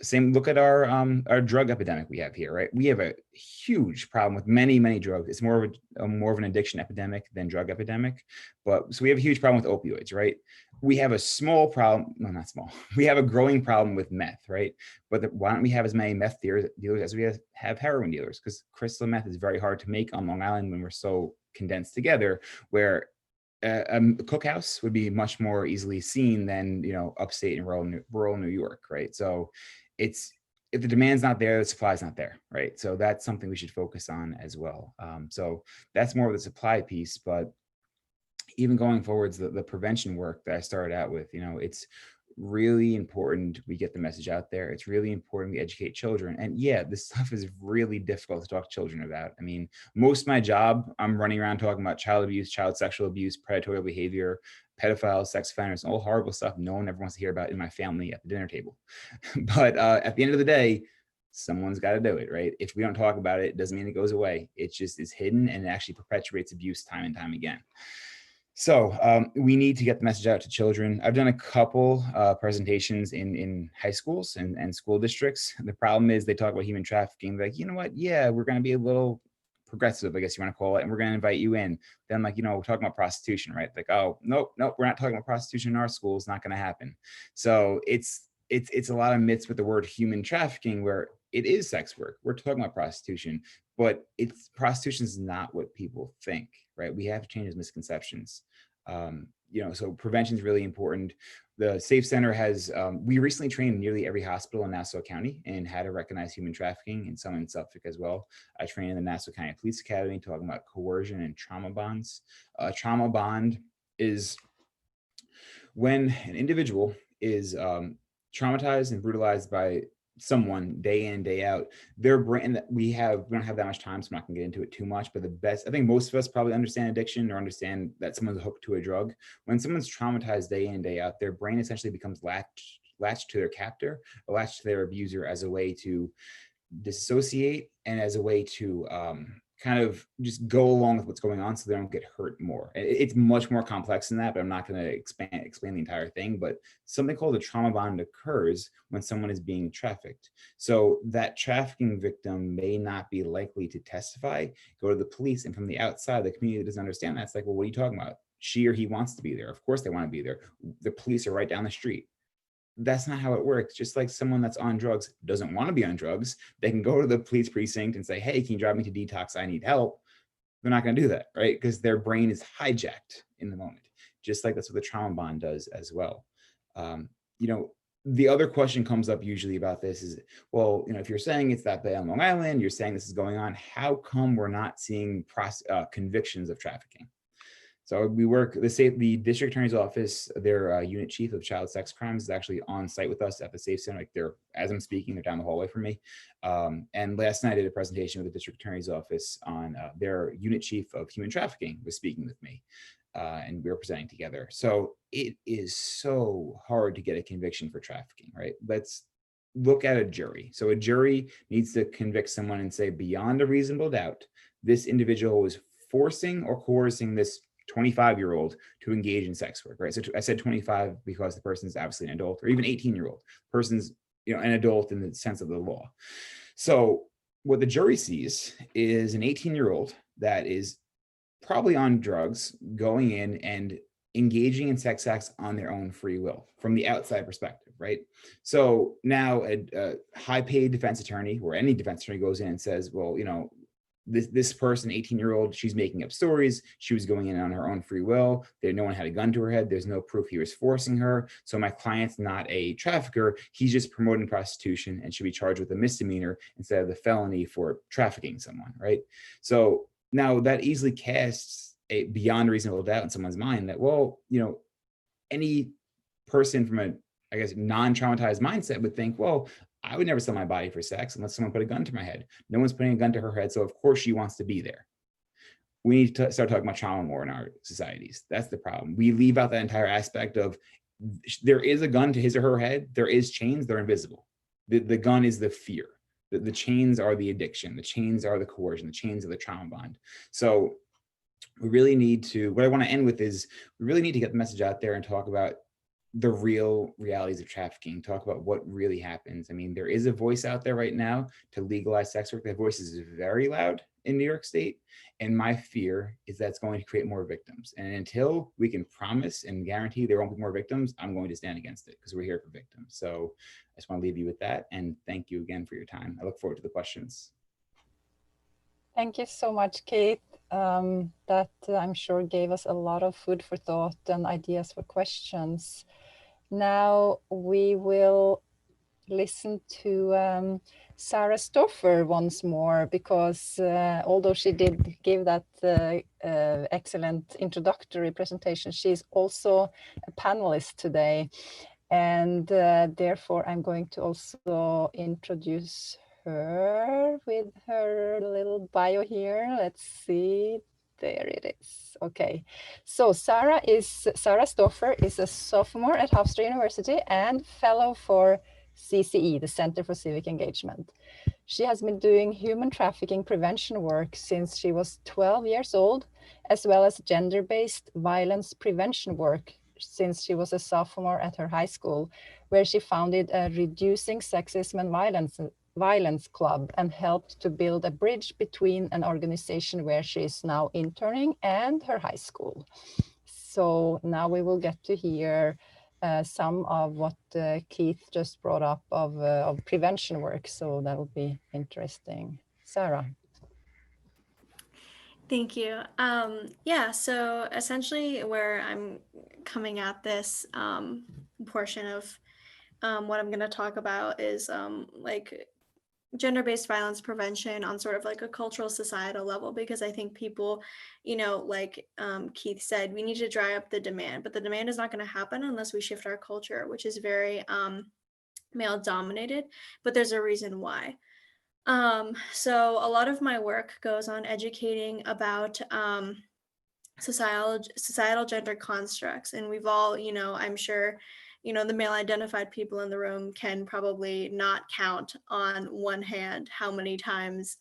Same, look at our drug epidemic we have here, right? We have a huge problem with many, many drugs. It's more of an addiction epidemic than drug epidemic. But so we have a huge problem with opioids, right? We have a small problem, no, not small. We have a growing problem with meth, right? But why don't we have as many meth dealers as we have heroin dealers? Because crystal meth is very hard to make on Long Island when we're so condensed together, where a cookhouse would be much more easily seen than upstate and rural New York, right? So if the demand's not there, the supply's not there, right? So that's something we should focus on as well. So that's more of the supply piece, but even going forwards, the prevention work that I started out with, it's really important we get the message out there. It's really important we educate children. And yeah, this stuff is really difficult to talk to children about. I mean, most of my job, I'm running around talking about child abuse, child sexual abuse, predatory behavior, pedophiles, sex offenders, all horrible stuff no one ever wants to hear about in my family at the dinner table. But at the end of the day, someone's got to do it, right? If we don't talk about it, it doesn't mean it goes away. It just is hidden, and it actually perpetuates abuse time and time again. So we need to get the message out to children. I've done a couple presentations in high schools and school districts. The problem is they talk about human trafficking. They're like, you know what? Yeah, we're going to be a little progressive, I guess you want to call it, and we're going to invite you in. Then I'm like, we're talking about prostitution, right? Like, oh, nope, we're not talking about prostitution in our school. It's not going to happen. So it's a lot of myths with the word human trafficking, where it is sex work. We're talking about prostitution, but prostitution is not what people think, right? We have to change those misconceptions. So prevention is really important. The Safe Center has, we recently trained nearly every hospital in Nassau County in how to recognize human trafficking, and some in Suffolk as well. I trained in the Nassau County Police Academy talking about coercion and trauma bonds. Trauma bond is when an individual is traumatized and brutalized by someone day in, day out, their brain, we don't have that much time, so I'm not gonna get into it too much, but I think most of us probably understand addiction or understand that someone's hooked to a drug. When someone's traumatized day in, day out, their brain essentially becomes latched to their captor, or latched to their abuser, as a way to disassociate and as a way to kind of just go along with what's going on so they don't get hurt more. It's much more complex than that, but I'm not going to explain the entire thing. But something called a trauma bond occurs when someone is being trafficked. So that trafficking victim may not be likely to testify, go to the police, and from the outside, the community doesn't understand that. It's like, well, what are you talking about? She or he wants to be there. Of course they want to be there. The police are right down the street. That's not how it works. Just like someone that's on drugs doesn't want to be on drugs, they can go to the police precinct and say, hey, can you drive me to detox? I need help. They're not going to do that, right? Because their brain is hijacked in the moment. Just like that's what the trauma bond does as well. You know, the other question comes up usually about this is, well, you know, if you're saying it's that bad on Long Island, you're saying this is going on, how come we're not seeing convictions of trafficking? So we work, the district attorney's office, their unit chief of child sex crimes is actually on site with us at the Safe Center. Like they're, as I'm speaking, they're down the hallway from me. And last night I did a presentation with the district attorney's office on their unit chief of human trafficking was speaking with me. And we were presenting together. So it is so hard to get a conviction for trafficking, right? Let's look at a jury. So a jury needs to convict someone and say, beyond a reasonable doubt, this individual was forcing or coercing this 25-year-old to engage in sex work, right? So I said 25 because the person is obviously an adult, or even 18-year-old person's, you know, an adult in the sense of the law. So what the jury sees is an 18-year-old that is probably on drugs going in and engaging in sex acts on their own free will from the outside perspective, right? So now a high-paid defense attorney or any defense attorney goes in and says, well, you know, this person, 18-year-old, she's making up stories. She was going in on her own free will. No one had a gun to her head. There's no proof he was forcing her. So my client's not a trafficker. He's just promoting prostitution and should be charged with a misdemeanor instead of the felony for trafficking someone, right? So now that easily casts a beyond reasonable doubt in someone's mind that, well, you know, any person from a, I guess, non-traumatized mindset would think, well, I would never sell my body for sex unless someone put a gun to my head. No one's putting a gun to her head, so of course she wants to be there. We need to start talking about trauma more in our societies. That's the problem. We leave out that entire aspect of there is a gun to his or her head. There is chains. They're invisible. The gun is the fear. The chains are the addiction. The chains are the coercion. The chains are the trauma bond. So we really need to, what I want to end with is we really need to get the message out there and talk about the real realities of trafficking, talk about what really happens. I mean, there is a voice out there right now to legalize sex work. That voice is very loud in New York State. And my fear is that's going to create more victims. And until we can promise and guarantee there won't be more victims, I'm going to stand against it because we're here for victims. So I just want to leave you with that. And thank you again for your time. I look forward to the questions. Thank you so much, Kate. That I'm sure gave us a lot of food for thought and ideas for questions. Now we will listen to Sarah Stauffer once more, because although she did give that excellent introductory presentation, she's also a panelist today. And therefore, I'm going to also introduce her with her little bio here. Let's see. There it is. Okay. So Sarah Stauffer is a sophomore at Hofstra University and fellow for CCE, the Center for Civic Engagement. She has been doing human trafficking prevention work since she was 12 years old, as well as gender-based violence prevention work since she was a sophomore at her high school, where she founded a Reducing Sexism and Violence Club and helped to build a bridge between an organization where she is now interning and her high school. So now we will get to hear some of what Keith just brought up of prevention work. So that will be interesting. Sarah. Thank you. Yeah, so essentially where I'm coming at this portion of what I'm going to talk about is like gender-based violence prevention on sort of like a cultural societal level, because I think people, you know, like Keith said, we need to dry up the demand, but the demand is not going to happen unless we shift our culture, which is very male dominated, but there's a reason why. So a lot of my work goes on educating about societal gender constructs, and we've all, you know, I'm sure you know, the male identified people in the room can probably not count on one hand how many times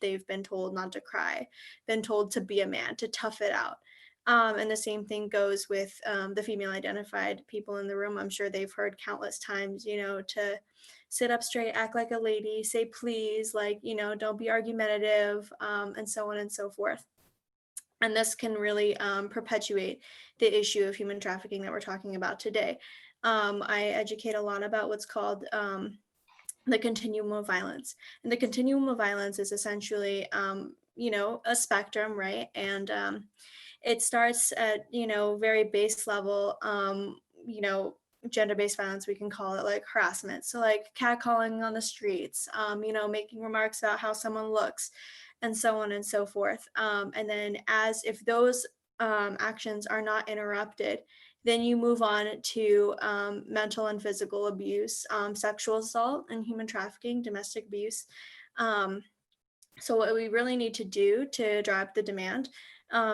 they've been told not to cry, been told to be a man, to tough it out. And the same thing goes with the female identified people in the room. I'm sure they've heard countless times, you know, to sit up straight, act like a lady, say please, like, you know, don't be argumentative, and so on and so forth. And this can really perpetuate the issue of human trafficking that we're talking about today. I educate a lot about what's called the continuum of violence. And the continuum of violence is essentially, you know, a spectrum, right? And it starts at, you know, very base level, you know, gender-based violence, we can call it like harassment. So like catcalling on the streets, you know, making remarks about how someone looks, and so on and so forth. And then as if those actions are not interrupted, then you move on to mental and physical abuse, sexual assault, and human trafficking, domestic abuse. So what we really need to do to drive the demand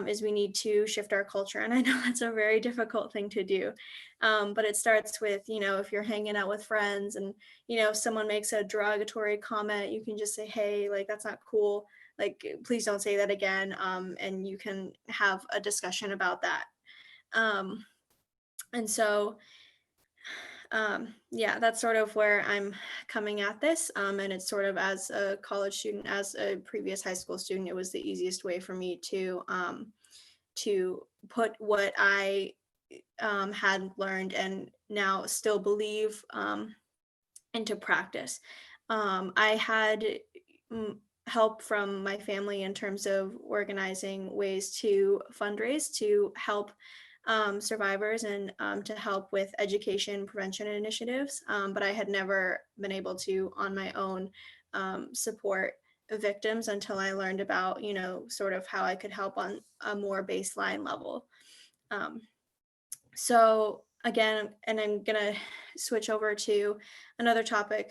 is we need to shift our culture. And I know that's a very difficult thing to do, but it starts with, you know, if you're hanging out with friends and, you know, if someone makes a derogatory comment, you can just say, hey, like, that's not cool. Like, please don't say that again. And you can have a discussion about that. And so yeah, that's sort of where I'm coming at this. And it's sort of, as a college student, as a previous high school student, it was the easiest way for me to put what I had learned and now still believe into practice. I had help from my family in terms of organizing ways to fundraise to help survivors and to help with education prevention initiatives, but I had never been able to on my own support victims until I learned about, you know, sort of how I could help on a more baseline level. So again, and I'm gonna switch over to another topic,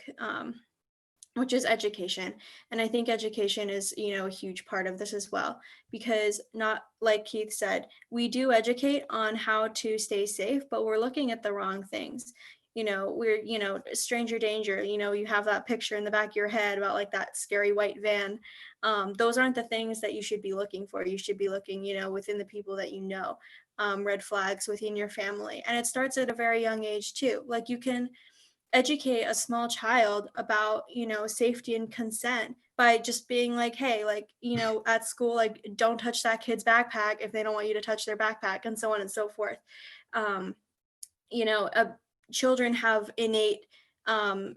which is education. And I think education is, you know, a huge part of this as well, because not like Keith said, we do educate on how to stay safe, but we're looking at the wrong things. You know, we're, you know, stranger danger, you know, you have that picture in the back of your head about like that scary white van. Those aren't the things that you should be looking for. You should be looking, you know, within the people that you know, red flags within your family. And it starts at a very young age too. Like you can educate a small child about, you know, safety and consent by just being like, hey, like, you know, at school, like, don't touch that kid's backpack if they don't want you to touch their backpack, and so on and so forth. You know, children have innate an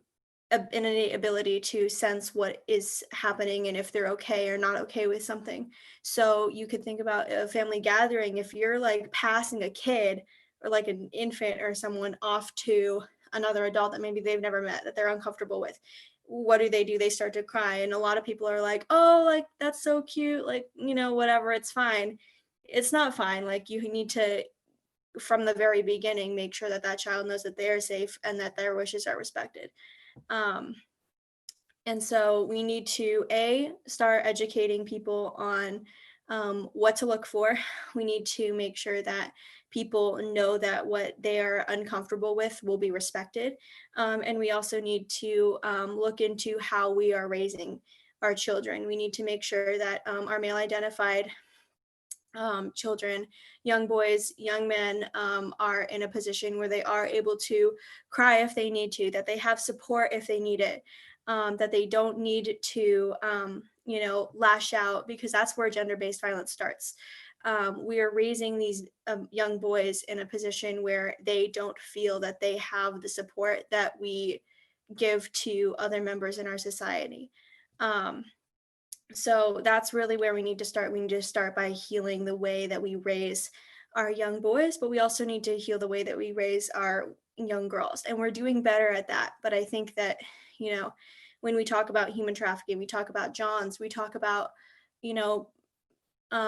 innate ability to sense what is happening and if they're okay or not okay with something. So you could think about a family gathering. If you're like passing a kid or like an infant or someone off to another adult that maybe they've never met, that they're uncomfortable with, what do? They start to cry. And a lot of people are like, oh, like, that's so cute, like, you know, whatever, it's fine. It's not fine. Like, you need to, from the very beginning, make sure that that child knows that they are safe and that their wishes are respected. And so we need to start educating people on what to look for. We need to make sure that people know that what they are uncomfortable with will be respected. And we also need to look into how we are raising our children. We need to make sure that our male identified children, young boys, young men are in a position where they are able to cry if they need to, that they have support if they need it, that they don't need to, you know, lash out, because that's where gender-based violence starts. We are raising these young boys in a position where they don't feel that they have the support that we give to other members in our society. So that's really where we need to start. We need to start by healing the way that we raise our young boys, but we also need to heal the way that we raise our young girls. And we're doing better at that. But I think that, you know, when we talk about human trafficking, we talk about Johns, we talk about, you know,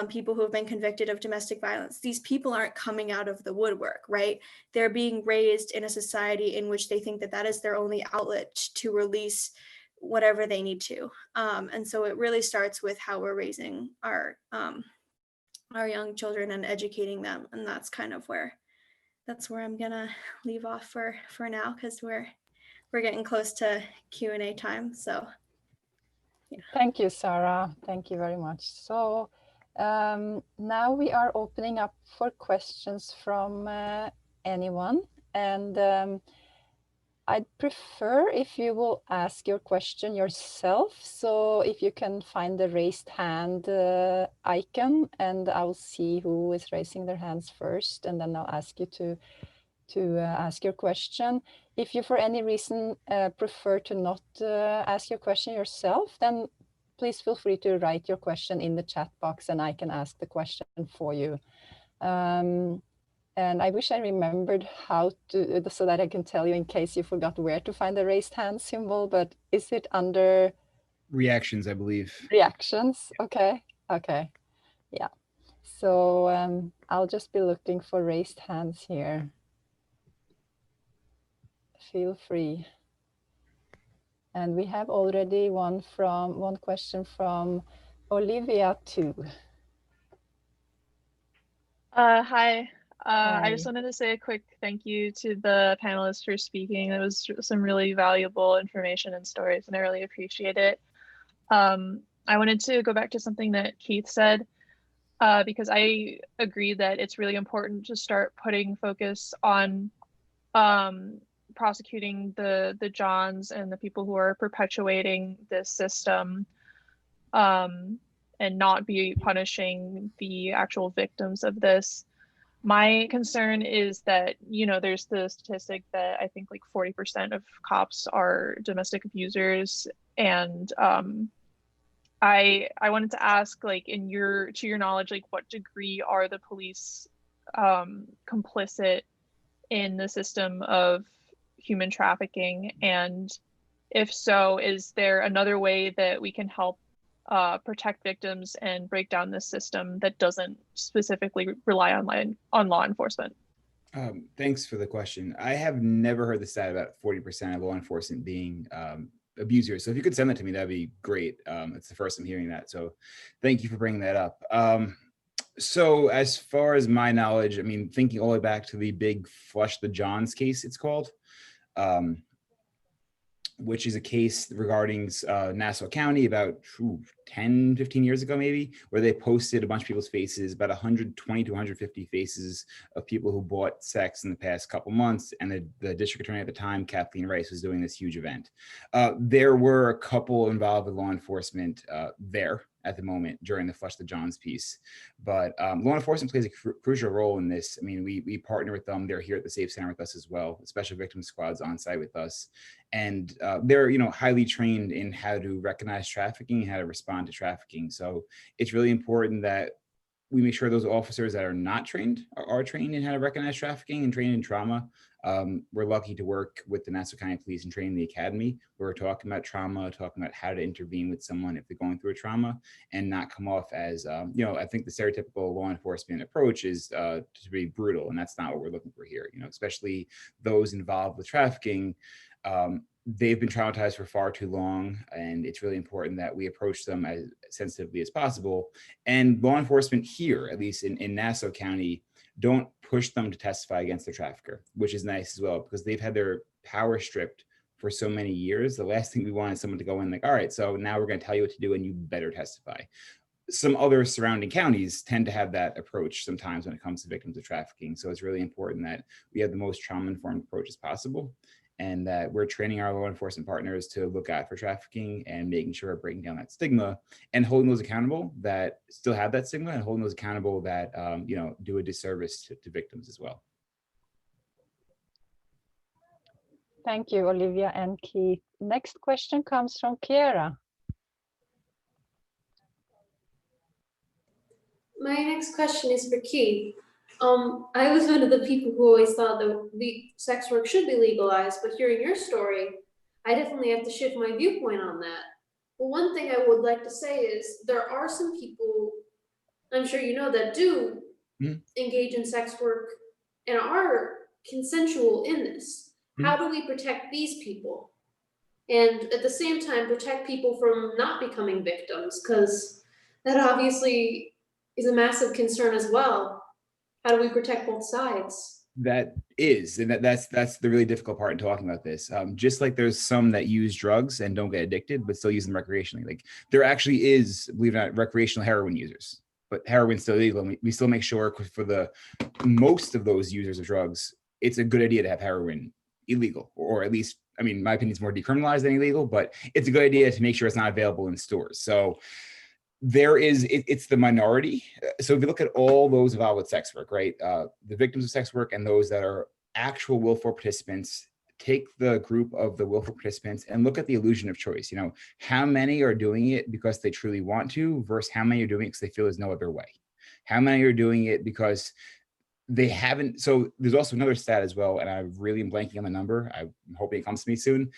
people who have been convicted of domestic violence. These people aren't coming out of the woodwork, right? They're being raised in a society in which they think that that is their only outlet to release whatever they need to. And so it really starts with how we're raising our young children and educating them. And that's kind of where that's where I'm gonna leave off for now, because we're getting close to Q&A time. So yeah. Thank you, Sarah. Thank you very much. So now we are opening up for questions from anyone, and I'd prefer if you will ask your question yourself. So if you can find the raised hand icon, and I'll see who is raising their hands first, and then I'll ask you to ask your question. If you for any reason prefer to not ask your question yourself, then please feel free to write your question in the chat box and I can ask the question for you. And I wish I remembered how to, so that I can tell you in case you forgot where to find the raised hand symbol, but is it under? Reactions, I believe. Reactions, okay, yeah. So I'll just be looking for raised hands here. Feel free. And we have already one question from Olivia too. Hi. I just wanted to say a quick thank you to the panelists for speaking. It was some really valuable information and stories, and I really appreciate it. I wanted to go back to something that Keith said, because I agree that it's really important to start putting focus on prosecuting the Johns and the people who are perpetuating this system, and not be punishing the actual victims of this. My concern is that, you know, there's the statistic that I think like 40% of cops are domestic abusers, and I wanted to ask, like, to your knowledge, like, what degree are the police complicit in the system of human trafficking? And if so, is there another way that we can help protect victims and break down this system that doesn't specifically rely on law enforcement? Thanks for the question. I have never heard the stat about 40% of law enforcement being abusers. So if you could send that to me, that'd be great. It's the first I'm hearing that. So thank you for bringing that up. So as far as my knowledge, I mean, thinking all the way back to the big Flush the Johns case, it's called, which is a case regarding Nassau County about 10, 15 years ago, maybe, where they posted a bunch of people's faces, about 120 to 150 faces of people who bought sex in the past couple months. And the district attorney at the time, Kathleen Rice, was doing this huge event. There were a couple involved with law enforcement there at the moment during the Flush the Johns piece. But law enforcement plays a crucial role in this. I mean, we partner with them. They're here at the Safe Center with us as well. Special victim squads on site with us. And they're, you know, highly trained in how to recognize trafficking, how to respond to trafficking. So it's really important that we make sure those officers that are not trained are trained in how to recognize trafficking and trained in trauma. We're lucky to work with the Nassau County Police and Training the Academy, where we're talking about trauma, talking about how to intervene with someone if they're going through a trauma and not come off as, you know, I think the stereotypical law enforcement approach is to be brutal, and that's not what we're looking for here. You know, especially those involved with trafficking, they've been traumatized for far too long, and it's really important that we approach them as sensitively as possible. And law enforcement here, at least in Nassau County, don't push them to testify against the trafficker, which is nice as well, because they've had their power stripped for so many years. The last thing we want is someone to go in like, all right, so now we're going to tell you what to do and you better testify. Some other surrounding counties tend to have that approach sometimes when it comes to victims of trafficking. So it's really important that we have the most trauma-informed approach as possible, and that we're training our law enforcement partners to look out for trafficking and making sure we're breaking down that stigma and holding those accountable that still have that stigma, and holding those accountable that, you know, do a disservice to victims as well. Thank you, Olivia and Keith. Next question comes from Kiera. My next question is for Keith. I was one of the people who always thought that sex work should be legalized, but hearing your story, I definitely have to shift my viewpoint on that. Well, one thing I would like to say is there are some people, I'm sure you know, that do engage in sex work and are consensual in this. How do we protect these people? And at the same time, protect people from not becoming victims, because that obviously is a massive concern as well. How do we protect both sides? That is, and that's the really difficult part in talking about this. Just like there's some that use drugs and don't get addicted, but still use them recreationally. Like there actually is, believe it or not, recreational heroin users, but heroin's still illegal. And we still make sure for the most of those users of drugs, it's a good idea to have heroin illegal, or at least, I mean, my opinion is more decriminalized than illegal, but it's a good idea to make sure it's not available in stores. So there is, it's the minority. So if you look at all those involved with sex work, right? The victims of sex work and those that are actual willful participants, take the group of the willful participants and look at the illusion of choice. You know, how many are doing it because they truly want to versus how many are doing it because they feel there's no other way? How many are doing it because they haven't? So there's also another stat as well, and I really am blanking on the number. I'm hoping it comes to me soon.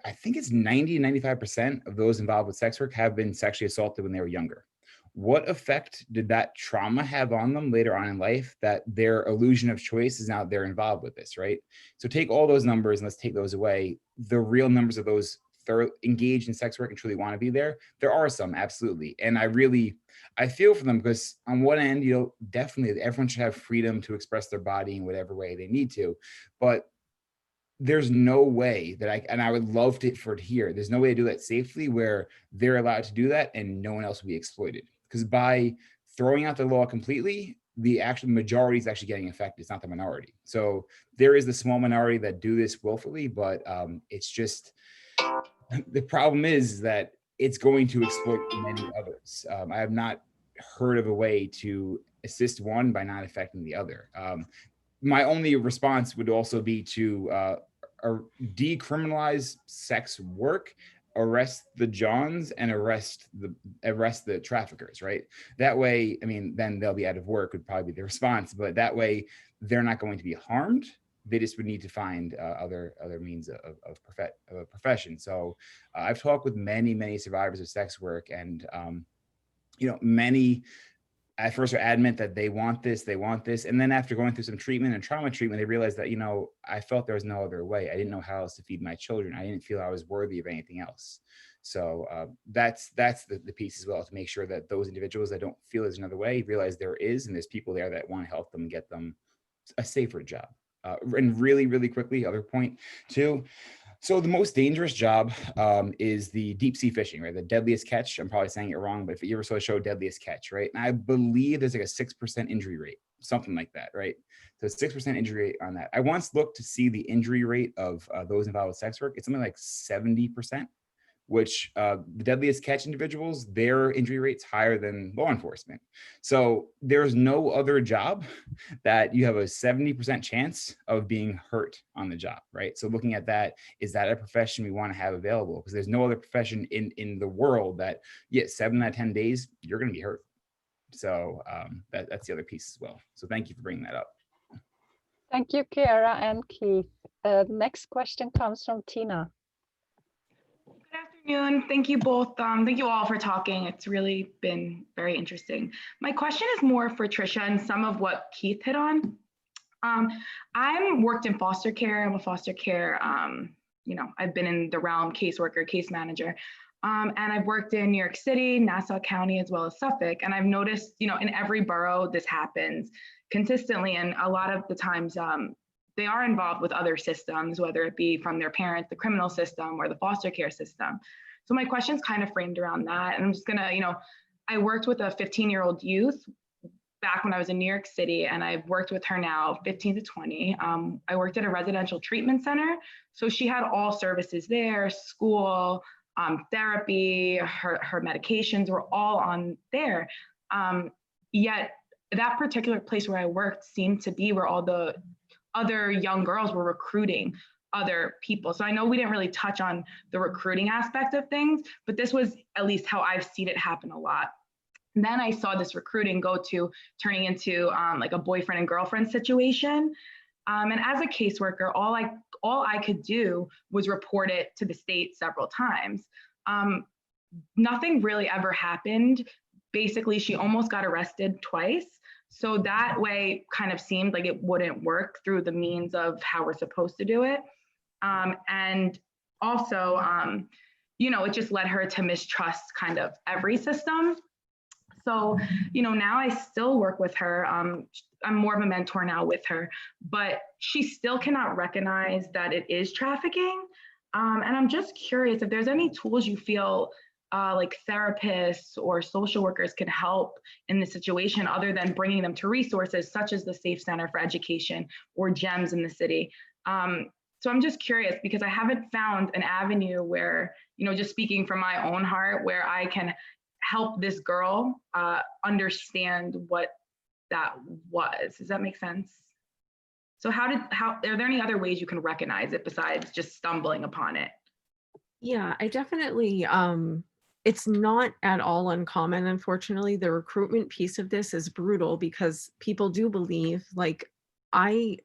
I think it's 90 to 95% of those involved with sex work have been sexually assaulted when they were younger. What effect did that trauma have on them later on in life that their illusion of choice is now they're involved with this, right? So take all those numbers and let's take those away. The real numbers of those engaged in sex work and truly want to be there are some, absolutely. And I feel for them, because on one end, you know, definitely everyone should have freedom to express their body in whatever way they need to, but there's no way that I would love for it here. There's no way to do that safely where they're allowed to do that and no one else will be exploited. Because by throwing out the law completely, the actual majority is actually getting affected. It's not the minority. So there is the small minority that do this willfully, but it's just, the problem is that it's going to exploit many others. I have not heard of a way to assist one by not affecting the other. My only response would also be to decriminalize sex work, arrest the Johns, and arrest the traffickers, right? That way, I mean, then they'll be out of work would probably be the response, but that way they're not going to be harmed. They just would need to find other means of profession. So I've talked with many survivors of sex work, and you know, many at first are adamant that they want this, and then after going through some treatment and trauma treatment, they realized that, you know, I felt there was no other way. I didn't know how else to feed my children. I didn't feel I was worthy of anything else. So that's the piece as well, to make sure that those individuals that don't feel there's another way realize there is, and there's people there that want to help them get them a safer job. And really quickly, other point too. So the most dangerous job is the deep sea fishing, right? The deadliest catch. I'm probably saying it wrong, but if you ever saw the show Deadliest Catch, right? And I believe there's like a 6% injury rate, something like that, right? So 6% injury rate on that. I once looked to see the injury rate of those involved with sex work. It's something like 70%, which the deadliest catch individuals, their injury rate's higher than law enforcement. So there's no other job that you have a 70% chance of being hurt on the job, right? So looking at that, is that a profession we want to have available? Because there's no other profession in the world that, 7 out of 10 days, you're going to be hurt. So that's the other piece as well. So thank you for bringing that up. Thank you, Kiara and Keith. Next question comes from Tina. Good afternoon. Thank you both. Thank you all for talking. It's really been very interesting. My question is more for Tricia and some of what Keith hit on. I'm worked in foster care. I'm a foster care, you know, I've been in the realm caseworker, case manager, and I've worked in New York City, Nassau County, as well as Suffolk. And I've noticed, you know, in every borough, this happens consistently. And a lot of the times, they are involved with other systems, whether it be from their parents, the criminal system, or the foster care system. So my question's kind of framed around that. And I'm just gonna, you know, I worked with a 15-year-old youth back when I was in New York City, and I've worked with her now 15 to 20. I worked at a residential treatment center. So she had all services there, school, therapy, her medications were all on there. Yet that particular place where I worked seemed to be where all the other young girls were recruiting other people. So I know we didn't really touch on the recruiting aspect of things, but this was at least how I've seen it happen a lot. And then I saw this recruiting go to turning into like a boyfriend and girlfriend situation. And as a caseworker, all I could do was report it to the state several times. Nothing really ever happened. Basically, she almost got arrested twice. So that way kind of seemed like it wouldn't work through the means of how we're supposed to do it. And also, you know, it just led her to mistrust kind of every system. So, you know, now I still work with her. I'm more of a mentor now with her, but she still cannot recognize that it is trafficking. And I'm just curious if there's any tools you feel like therapists or social workers can help in this situation, other than bringing them to resources such as the Safe Center for Education or GEMS in the city. So I'm just curious, because I haven't found an avenue where, you know, just speaking from my own heart, where I can help this girl understand what that was. Does that make sense? So are there any other ways you can recognize it besides just stumbling upon it? Yeah, I definitely, it's not at all uncommon. Unfortunately, the recruitment piece of this is brutal because people do believe, like, I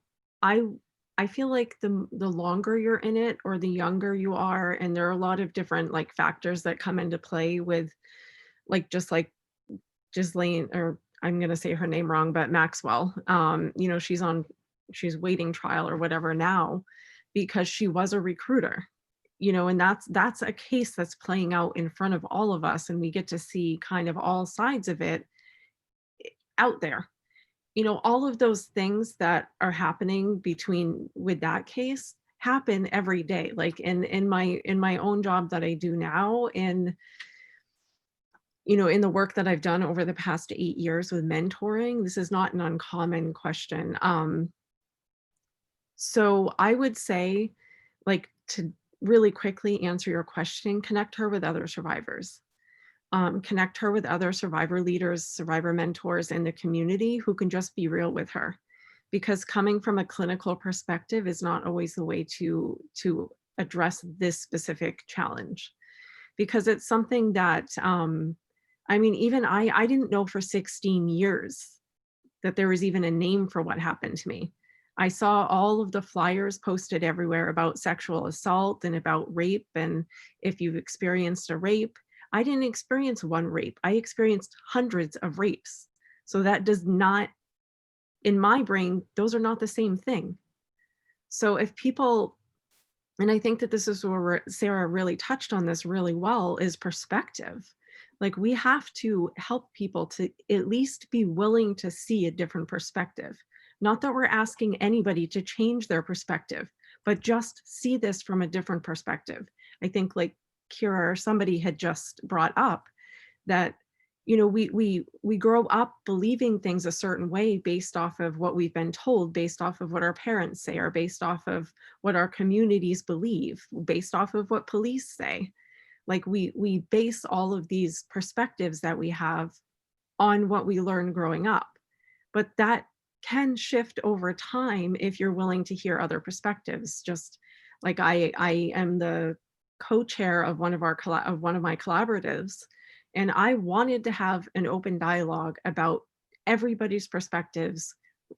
feel like the longer you're in it or the younger you are, and there are a lot of different like factors that come into play with like Ghislaine, or I'm going to say her name wrong, but Maxwell, you know, she's waiting trial or whatever now because she was a recruiter, you know, and that's a case that's playing out in front of all of us. And we get to see kind of all sides of it out there. You know, all of those things that are happening with that case happen every day, like in my own job that I do now, and you know, in the work that I've done over the past 8 years with mentoring, this is not an uncommon question. So I would say, like, to really quickly answer your question, connect her with other survivors. Connect her with other survivor leaders, survivor mentors in the community who can just be real with her. Because coming from a clinical perspective is not always the way to address this specific challenge. Because it's something that, I mean, even I didn't know for 16 years that there was even a name for what happened to me. I saw all of the flyers posted everywhere about sexual assault and about rape. And if you've experienced a rape, I didn't experience one rape. I experienced hundreds of rapes. So that does not, in my brain, those are not the same thing. So if people, and I think that this is where Sarah really touched on this really well, is perspective. Like, we have to help people to at least be willing to see a different perspective. Not that we're asking anybody to change their perspective, but just see this from a different perspective. I think like Kira or somebody had just brought up that, you know, we grow up believing things a certain way based off of what we've been told, based off of what our parents say, or based off of what our communities believe, based off of what police say. Like we base all of these perspectives that we have on what we learn growing up. But that can shift over time if you're willing to hear other perspectives. Just like I am the co-chair of one of my collaboratives, and I wanted to have an open dialogue about everybody's perspectives,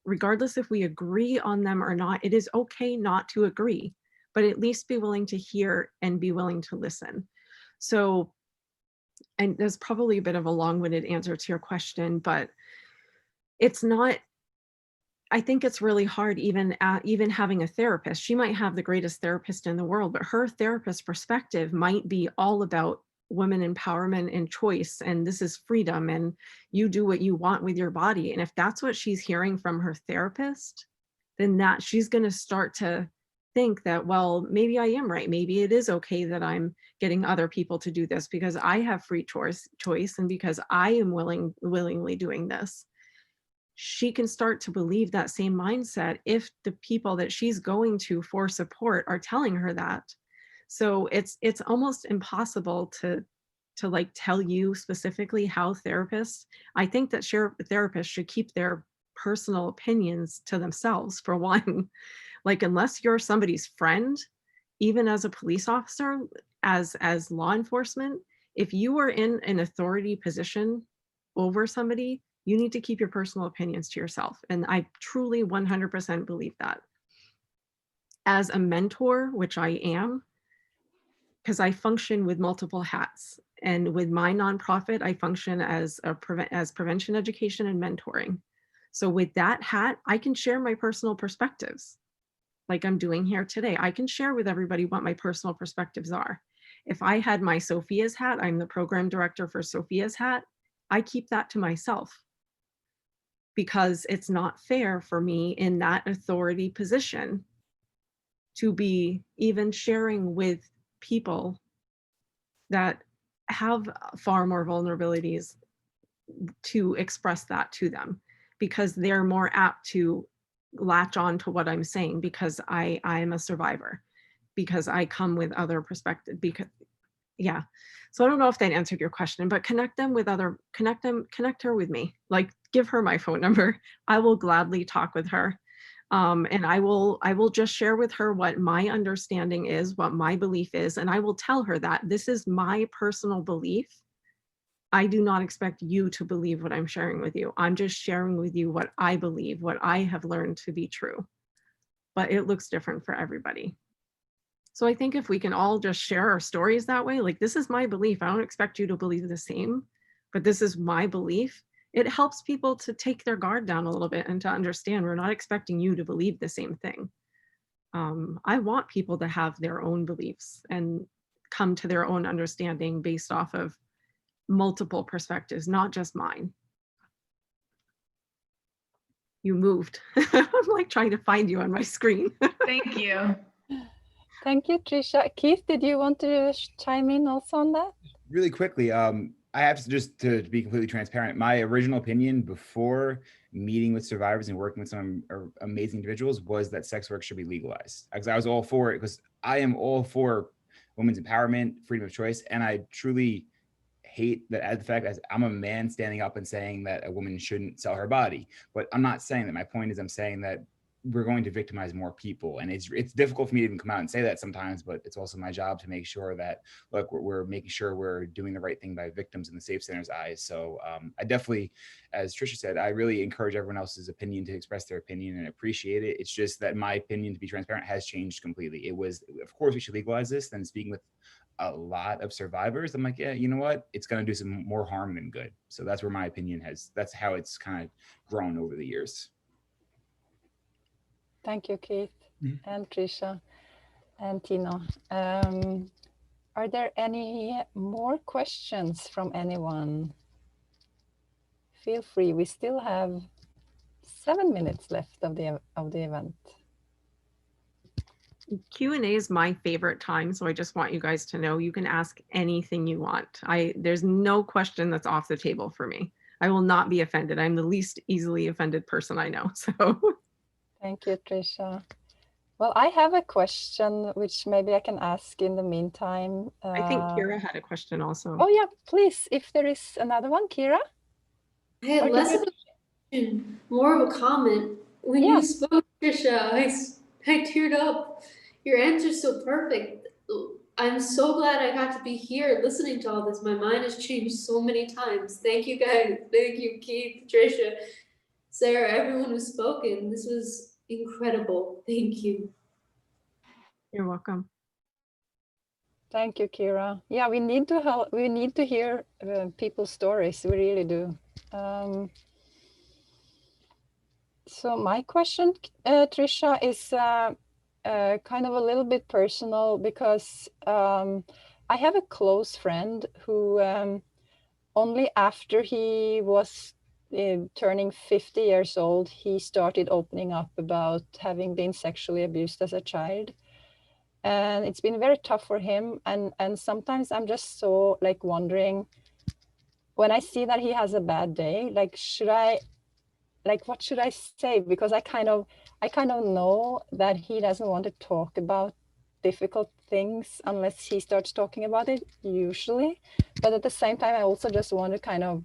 regardless if we agree on them or not. It is okay not to agree, but at least be willing to hear and be willing to listen. So, and there's probably a bit of a long-winded answer to your question, but it's not, I think it's really hard, even having a therapist. She might have the greatest therapist in the world, but her therapist perspective might be all about women empowerment and choice, and this is freedom, and you do what you want with your body. And if that's what she's hearing from her therapist, then that she's going to start to think that, well, maybe I am right. Maybe it is okay that I'm getting other people to do this because I have free choice, and because I am willingly doing this. She can start to believe that same mindset if the people that she's going to for support are telling her that. So it's almost impossible to like tell you specifically how therapists, I think that therapists should keep their personal opinions to themselves, for one. Like, unless you're somebody's friend, even as a police officer, as law enforcement, if you are in an authority position over somebody, you need to keep your personal opinions to yourself. And I truly 100% believe that. As a mentor, which I am, because I function with multiple hats, and with my nonprofit, I function as prevention education and mentoring. So with that hat, I can share my personal perspectives, like I'm doing here today. I can share with everybody what my personal perspectives are. If I had my Sophia's hat, I'm the program director for Sophia's hat, I keep that to myself, because it's not fair for me in that authority position to be even sharing with people that have far more vulnerabilities to express that to them, because they're more apt to latch on to what I'm saying because I am a survivor, because I come with other perspective, because yeah. So I don't know if that answered your question, but connect her with me. Like, give her my phone number. I will gladly talk with her. And I will just share with her what my understanding is, what my belief is, and I will tell her that this is my personal belief. I do not expect you to believe what I'm sharing with you. I'm just sharing with you what I believe, what I have learned to be true. But it looks different for everybody. So I think if we can all just share our stories that way, like, this is my belief. I don't expect you to believe the same, but this is my belief. It helps people to take their guard down a little bit and to understand we're not expecting you to believe the same thing. I want people to have their own beliefs and come to their own understanding based off of multiple perspectives, not just mine. You moved. I'm like trying to find you on my screen. Thank you. Thank you, Tricia. Keith, did you want to chime in also on that? Really quickly, I have to just to be completely transparent. My original opinion before meeting with survivors and working with some amazing individuals was that sex work should be legalized. Because I was all for it, because I am all for women's empowerment, freedom of choice, and I truly hate that as the fact as I'm a man standing up and saying that a woman shouldn't sell her body. But I'm not saying that. My point is I'm saying that we're going to victimize more people, and it's difficult for me to even come out and say that sometimes, but it's also my job to make sure that, look, we're making sure we're doing the right thing by victims in the Safe Center's eyes. So I definitely, as Tricia said, I really encourage everyone else's opinion to express their opinion and appreciate it. It's just that my opinion, to be transparent, has changed completely. It was, of course we should legalize this. Then speaking with a lot of survivors, I'm like, yeah, you know what, it's going to do some more harm than good. So that's where my opinion that's how it's kind of grown over the years. Thank you, Keith and Tricia and Tino. Are there any more questions from anyone? Feel free. We still have 7 minutes left of the event. Q&A is my favorite time, so I just want you guys to know you can ask anything you want. There's no question that's off the table for me. I will not be offended. I'm the least easily offended person I know. So thank you, Tricia. Well, I have a question which maybe I can ask in the meantime. I think Kira had a question also. Oh yeah, please, if there is another one, Kira. I had less of a question, more of a comment. When you spoke, Tricia, I teared up. Your answer's so perfect. I'm so glad I got to be here listening to all this. My mind has changed so many times. Thank you guys. Thank you, Keith, Tricia, Sarah, everyone who's spoken. This was incredible. Thank you. You're welcome. Thank you, Kira. Yeah, we need to help. We need to hear people's stories. We really do. So my question, Tricia, is kind of a little bit personal, because I have a close friend who only after he was turning 50 years old, he started opening up about having been sexually abused as a child. And it's been very tough for him. And sometimes I'm just so like wondering, when I see that he has a bad day, like, what should I say? Because I kind of know that he doesn't want to talk about difficult things unless he starts talking about it, usually. But at the same time, I also just want to kind of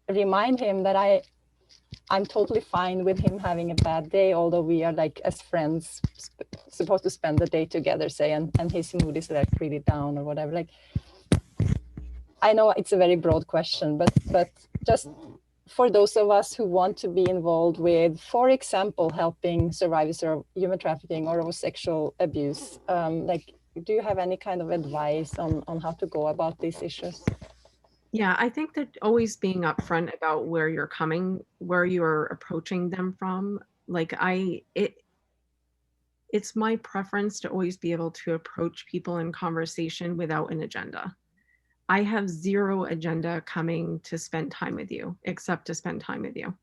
remind him that I'm totally fine with him having a bad day, although we are like as friends supposed to spend the day together, say, and his mood is like really down or whatever. Like, I know it's a very broad question, but just for those of us who want to be involved with, for example, helping survivors of human trafficking or of sexual abuse, like, do you have any kind of advice on how to go about these issues? Yeah, I think that always being upfront about where you're approaching them from. Like it's my preference to always be able to approach people in conversation without an agenda. I have zero agenda coming to spend time with you, except to spend time with you.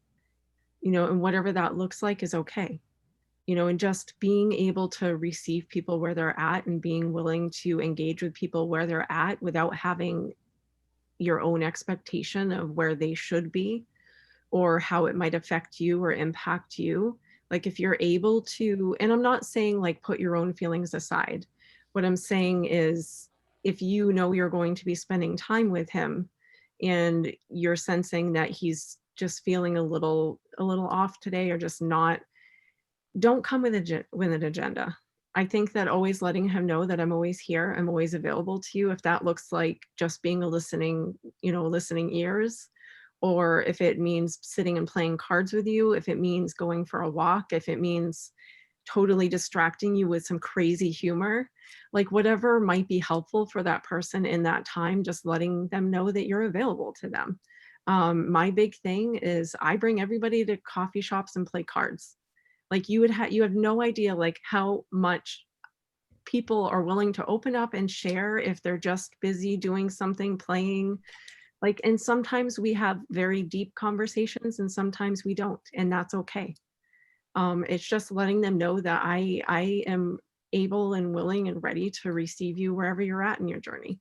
You know, and whatever that looks like is okay. You know, and just being able to receive people where they're at and being willing to engage with people where they're at without having your own expectation of where they should be or how it might affect you or impact you. Like if you're able to, and I'm not saying like put your own feelings aside. What I'm saying is if you know you're going to be spending time with him and you're sensing that he's just feeling a little off today or just not, don't come with an agenda. I think that always letting him know that I'm always here, I'm always available to you. If that looks like just being a listening ears, or if it means sitting and playing cards with you, if it means going for a walk, if it means totally distracting you with some crazy humor, like whatever might be helpful for that person in that time, just letting them know that you're available to them. My big thing is I bring everybody to coffee shops and play cards. Like you have no idea like how much people are willing to open up and share if they're just busy doing something, playing. Like, and sometimes we have very deep conversations and sometimes we don't, and that's okay. It's just letting them know that I am able and willing and ready to receive you wherever you're at in your journey.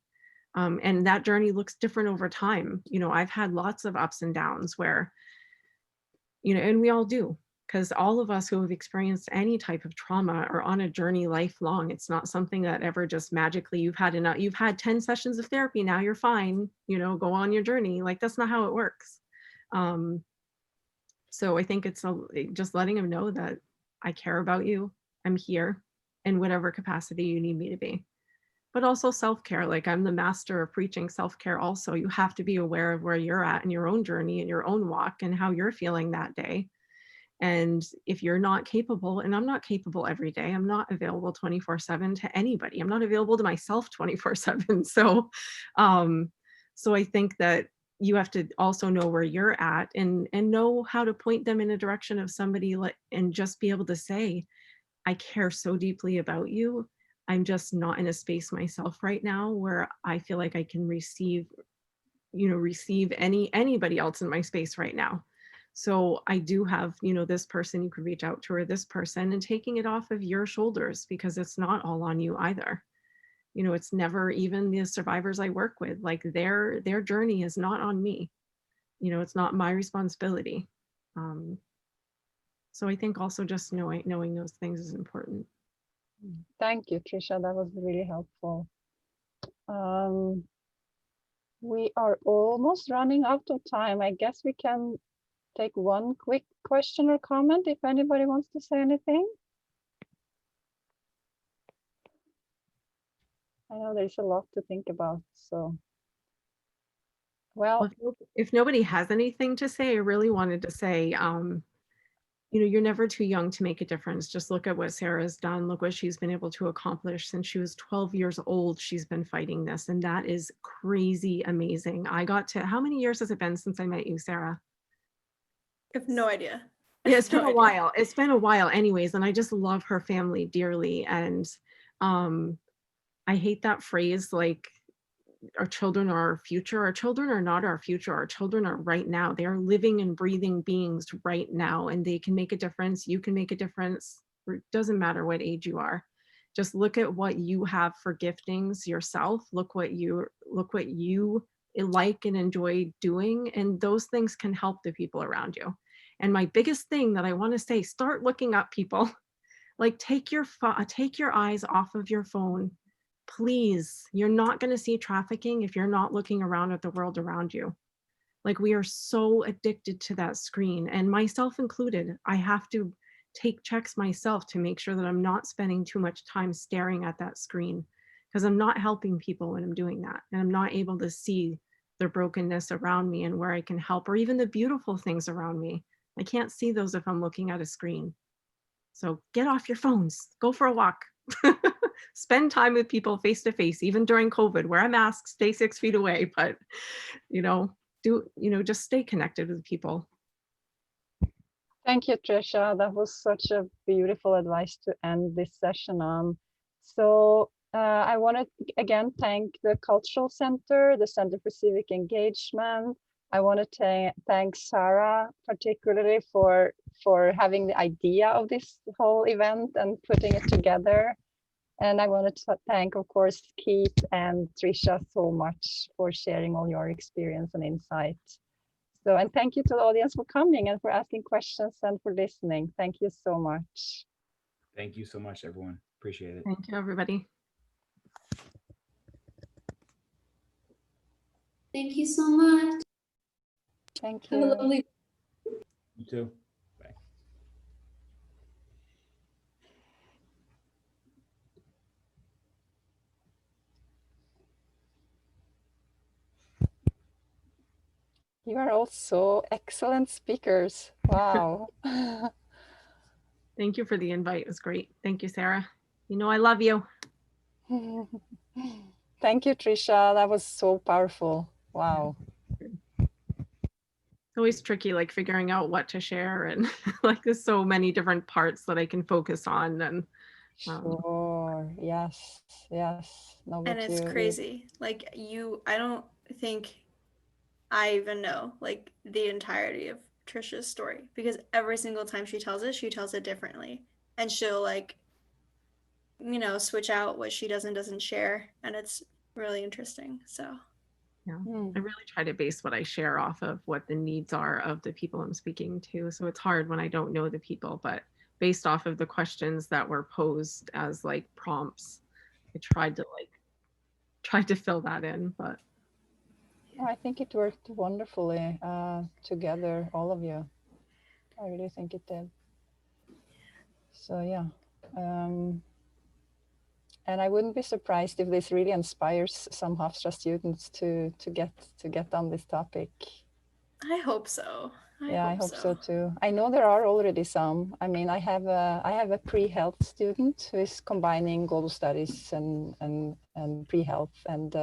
And that journey looks different over time. You know, I've had lots of ups and downs where, you know, and we all do, because all of us who have experienced any type of trauma are on a journey lifelong. It's not something that ever just magically you've had 10 sessions of therapy, now you're fine, you know, go on your journey. Like that's not how it works. So I think it's just letting them know that I care about you, I'm here in whatever capacity you need me to be. But also self-care, like I'm the master of preaching self-care also. You have to be aware of where you're at in your own journey and your own walk and how you're feeling that day. And if you're not capable, and I'm not capable every day, I'm not available 24/7 to anybody. I'm not available to myself 24/7. So I think that you have to also know where you're at and know how to point them in a direction of somebody and just be able to say, I care so deeply about you. I'm just not in a space myself right now where I feel like I can receive anybody else in my space right now. So I do have, this person you could reach out to, or this person, and taking it off of your shoulders, because it's not all on you either. It's never, even the survivors I work with, like their journey is not on me. It's not my responsibility. So I think also just knowing those things is important. Thank you, Tricia. That was really helpful. We are almost running out of time. I guess we can take one quick question or comment if anybody wants to say anything. I know there's a lot to think about, so. Well, if nobody has anything to say, I really wanted to say, you're never too young to make a difference. Just look at what Sarah's done. Look what she's been able to accomplish. Since she was 12 years old, she's been fighting this, and that is crazy amazing. How many years has it been since I met you, Sarah? I have no idea. Yeah, it's been a while. It's been a while anyways, and I just love her family dearly. And I hate that phrase, like, our children are our future. Our children are not our future. Our children are right now. They are living and breathing beings right now, and they can make a difference. You can make a difference. It doesn't matter what age you are. Just look at what you have for giftings yourself. Look what you like and enjoy doing, and those things can help the people around you. And my biggest thing that I want to say, start looking up people. Like, take your eyes off of your phone. Please, you're not going to see trafficking if you're not looking around at the world around you. Like, we are so addicted to that screen, and myself included. I have to take checks myself to make sure that I'm not spending too much time staring at that screen, because I'm not helping people when I'm doing that, and I'm not able to see the brokenness around me and where I can help, or even the beautiful things around me. I can't see those if I'm looking at a screen. So get off your phones, go for a walk. Spend time with people face to face, even during COVID. Wear a mask, stay 6 feet away, but just stay connected with people. Thank you, Tricia. That was such a beautiful advice to end this session on. So I want to again thank the Cultural Center, the Center for Civic Engagement. I want to thank Sarah particularly for having the idea of this whole event and putting it together. And I wanted to thank, of course, Keith and Tricia so much for sharing all your experience and insight. So, and thank you to the audience for coming and for asking questions and for listening. Thank you so much. Thank you so much, everyone. Appreciate it. Thank you, everybody. Thank you so much. Thank Have you. a lovely You too. Bye. You are also excellent speakers. Wow. Thank you for the invite. It was great. Thank you, Sarah. You know I love you. Thank you, Tricia. That was so powerful. Wow. It's always tricky, like figuring out what to share, and like there's so many different parts that I can focus on. And Sure. Yes. Yes. No, but And it's crazy. Like I don't think I even know like the entirety of Tricia's story, because every single time she tells it differently. And she'll like, switch out what she doesn't share. And it's really interesting. So yeah, I really try to base what I share off of what the needs are of the people I'm speaking to. So it's hard when I don't know the people, but based off of the questions that were posed as like prompts, I tried to fill that in. But I think it worked wonderfully together, all of you. I really think it did. So yeah. And I wouldn't be surprised if this really inspires some Hofstra students to get on this topic. I hope so. I hope so too. I know there are already some. I mean, I have a pre-health student who is combining global studies and pre-health, and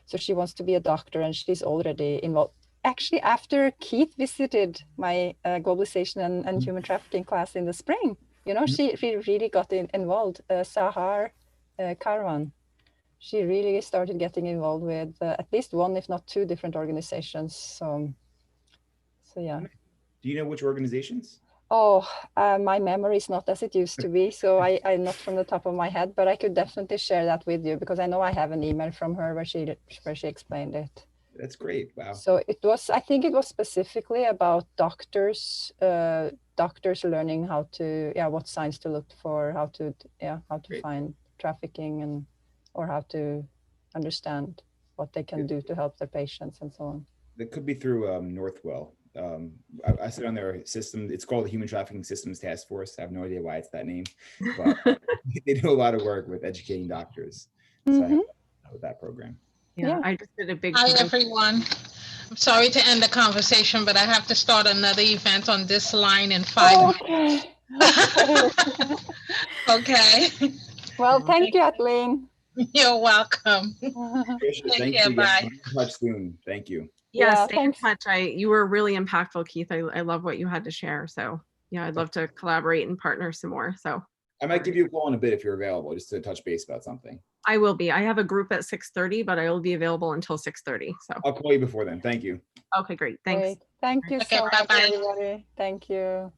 so she wants to be a doctor, and she's already involved. Actually, after Keith visited my globalization and human trafficking class in the spring, she really got involved. Sahar Karwan, she really started getting involved with at least one, if not two, different organizations. So yeah. Do you know which organizations? Oh, my memory is not as it used to be, so I'm not from the top of my head, but I could definitely share that with you, because I know I have an email from her where she explained it. That's great. Wow. So I think it was specifically about doctors learning how to, what signs to look for, how to great. Find trafficking or how to understand what they can do to help their patients and so on. That could be through Northwell. I sit on their system. It's called the Human Trafficking Systems Task Force. I have no idea why it's that name, but they do a lot of work with educating doctors. So I help with that program. Yeah, I just did a big. Hi, everyone. I'm sorry to end the conversation, but I have to start another event on this line in 5 minutes. Okay. Well, thank you, Kathleen. You're welcome. Take care. Bye. Touch soon. Thank you. Yeah, stay in touch. You were really impactful, Keith. I love what you had to share. So yeah, I'd love to collaborate and partner some more. So I might give you a call in a bit if you're available, just to touch base about something. I will be. I have a group at 6:30, but I will be available until 6:30. So I'll call you before then. Thank you. Okay, great. Thanks. Great. Thank you so much, everybody. Thank you.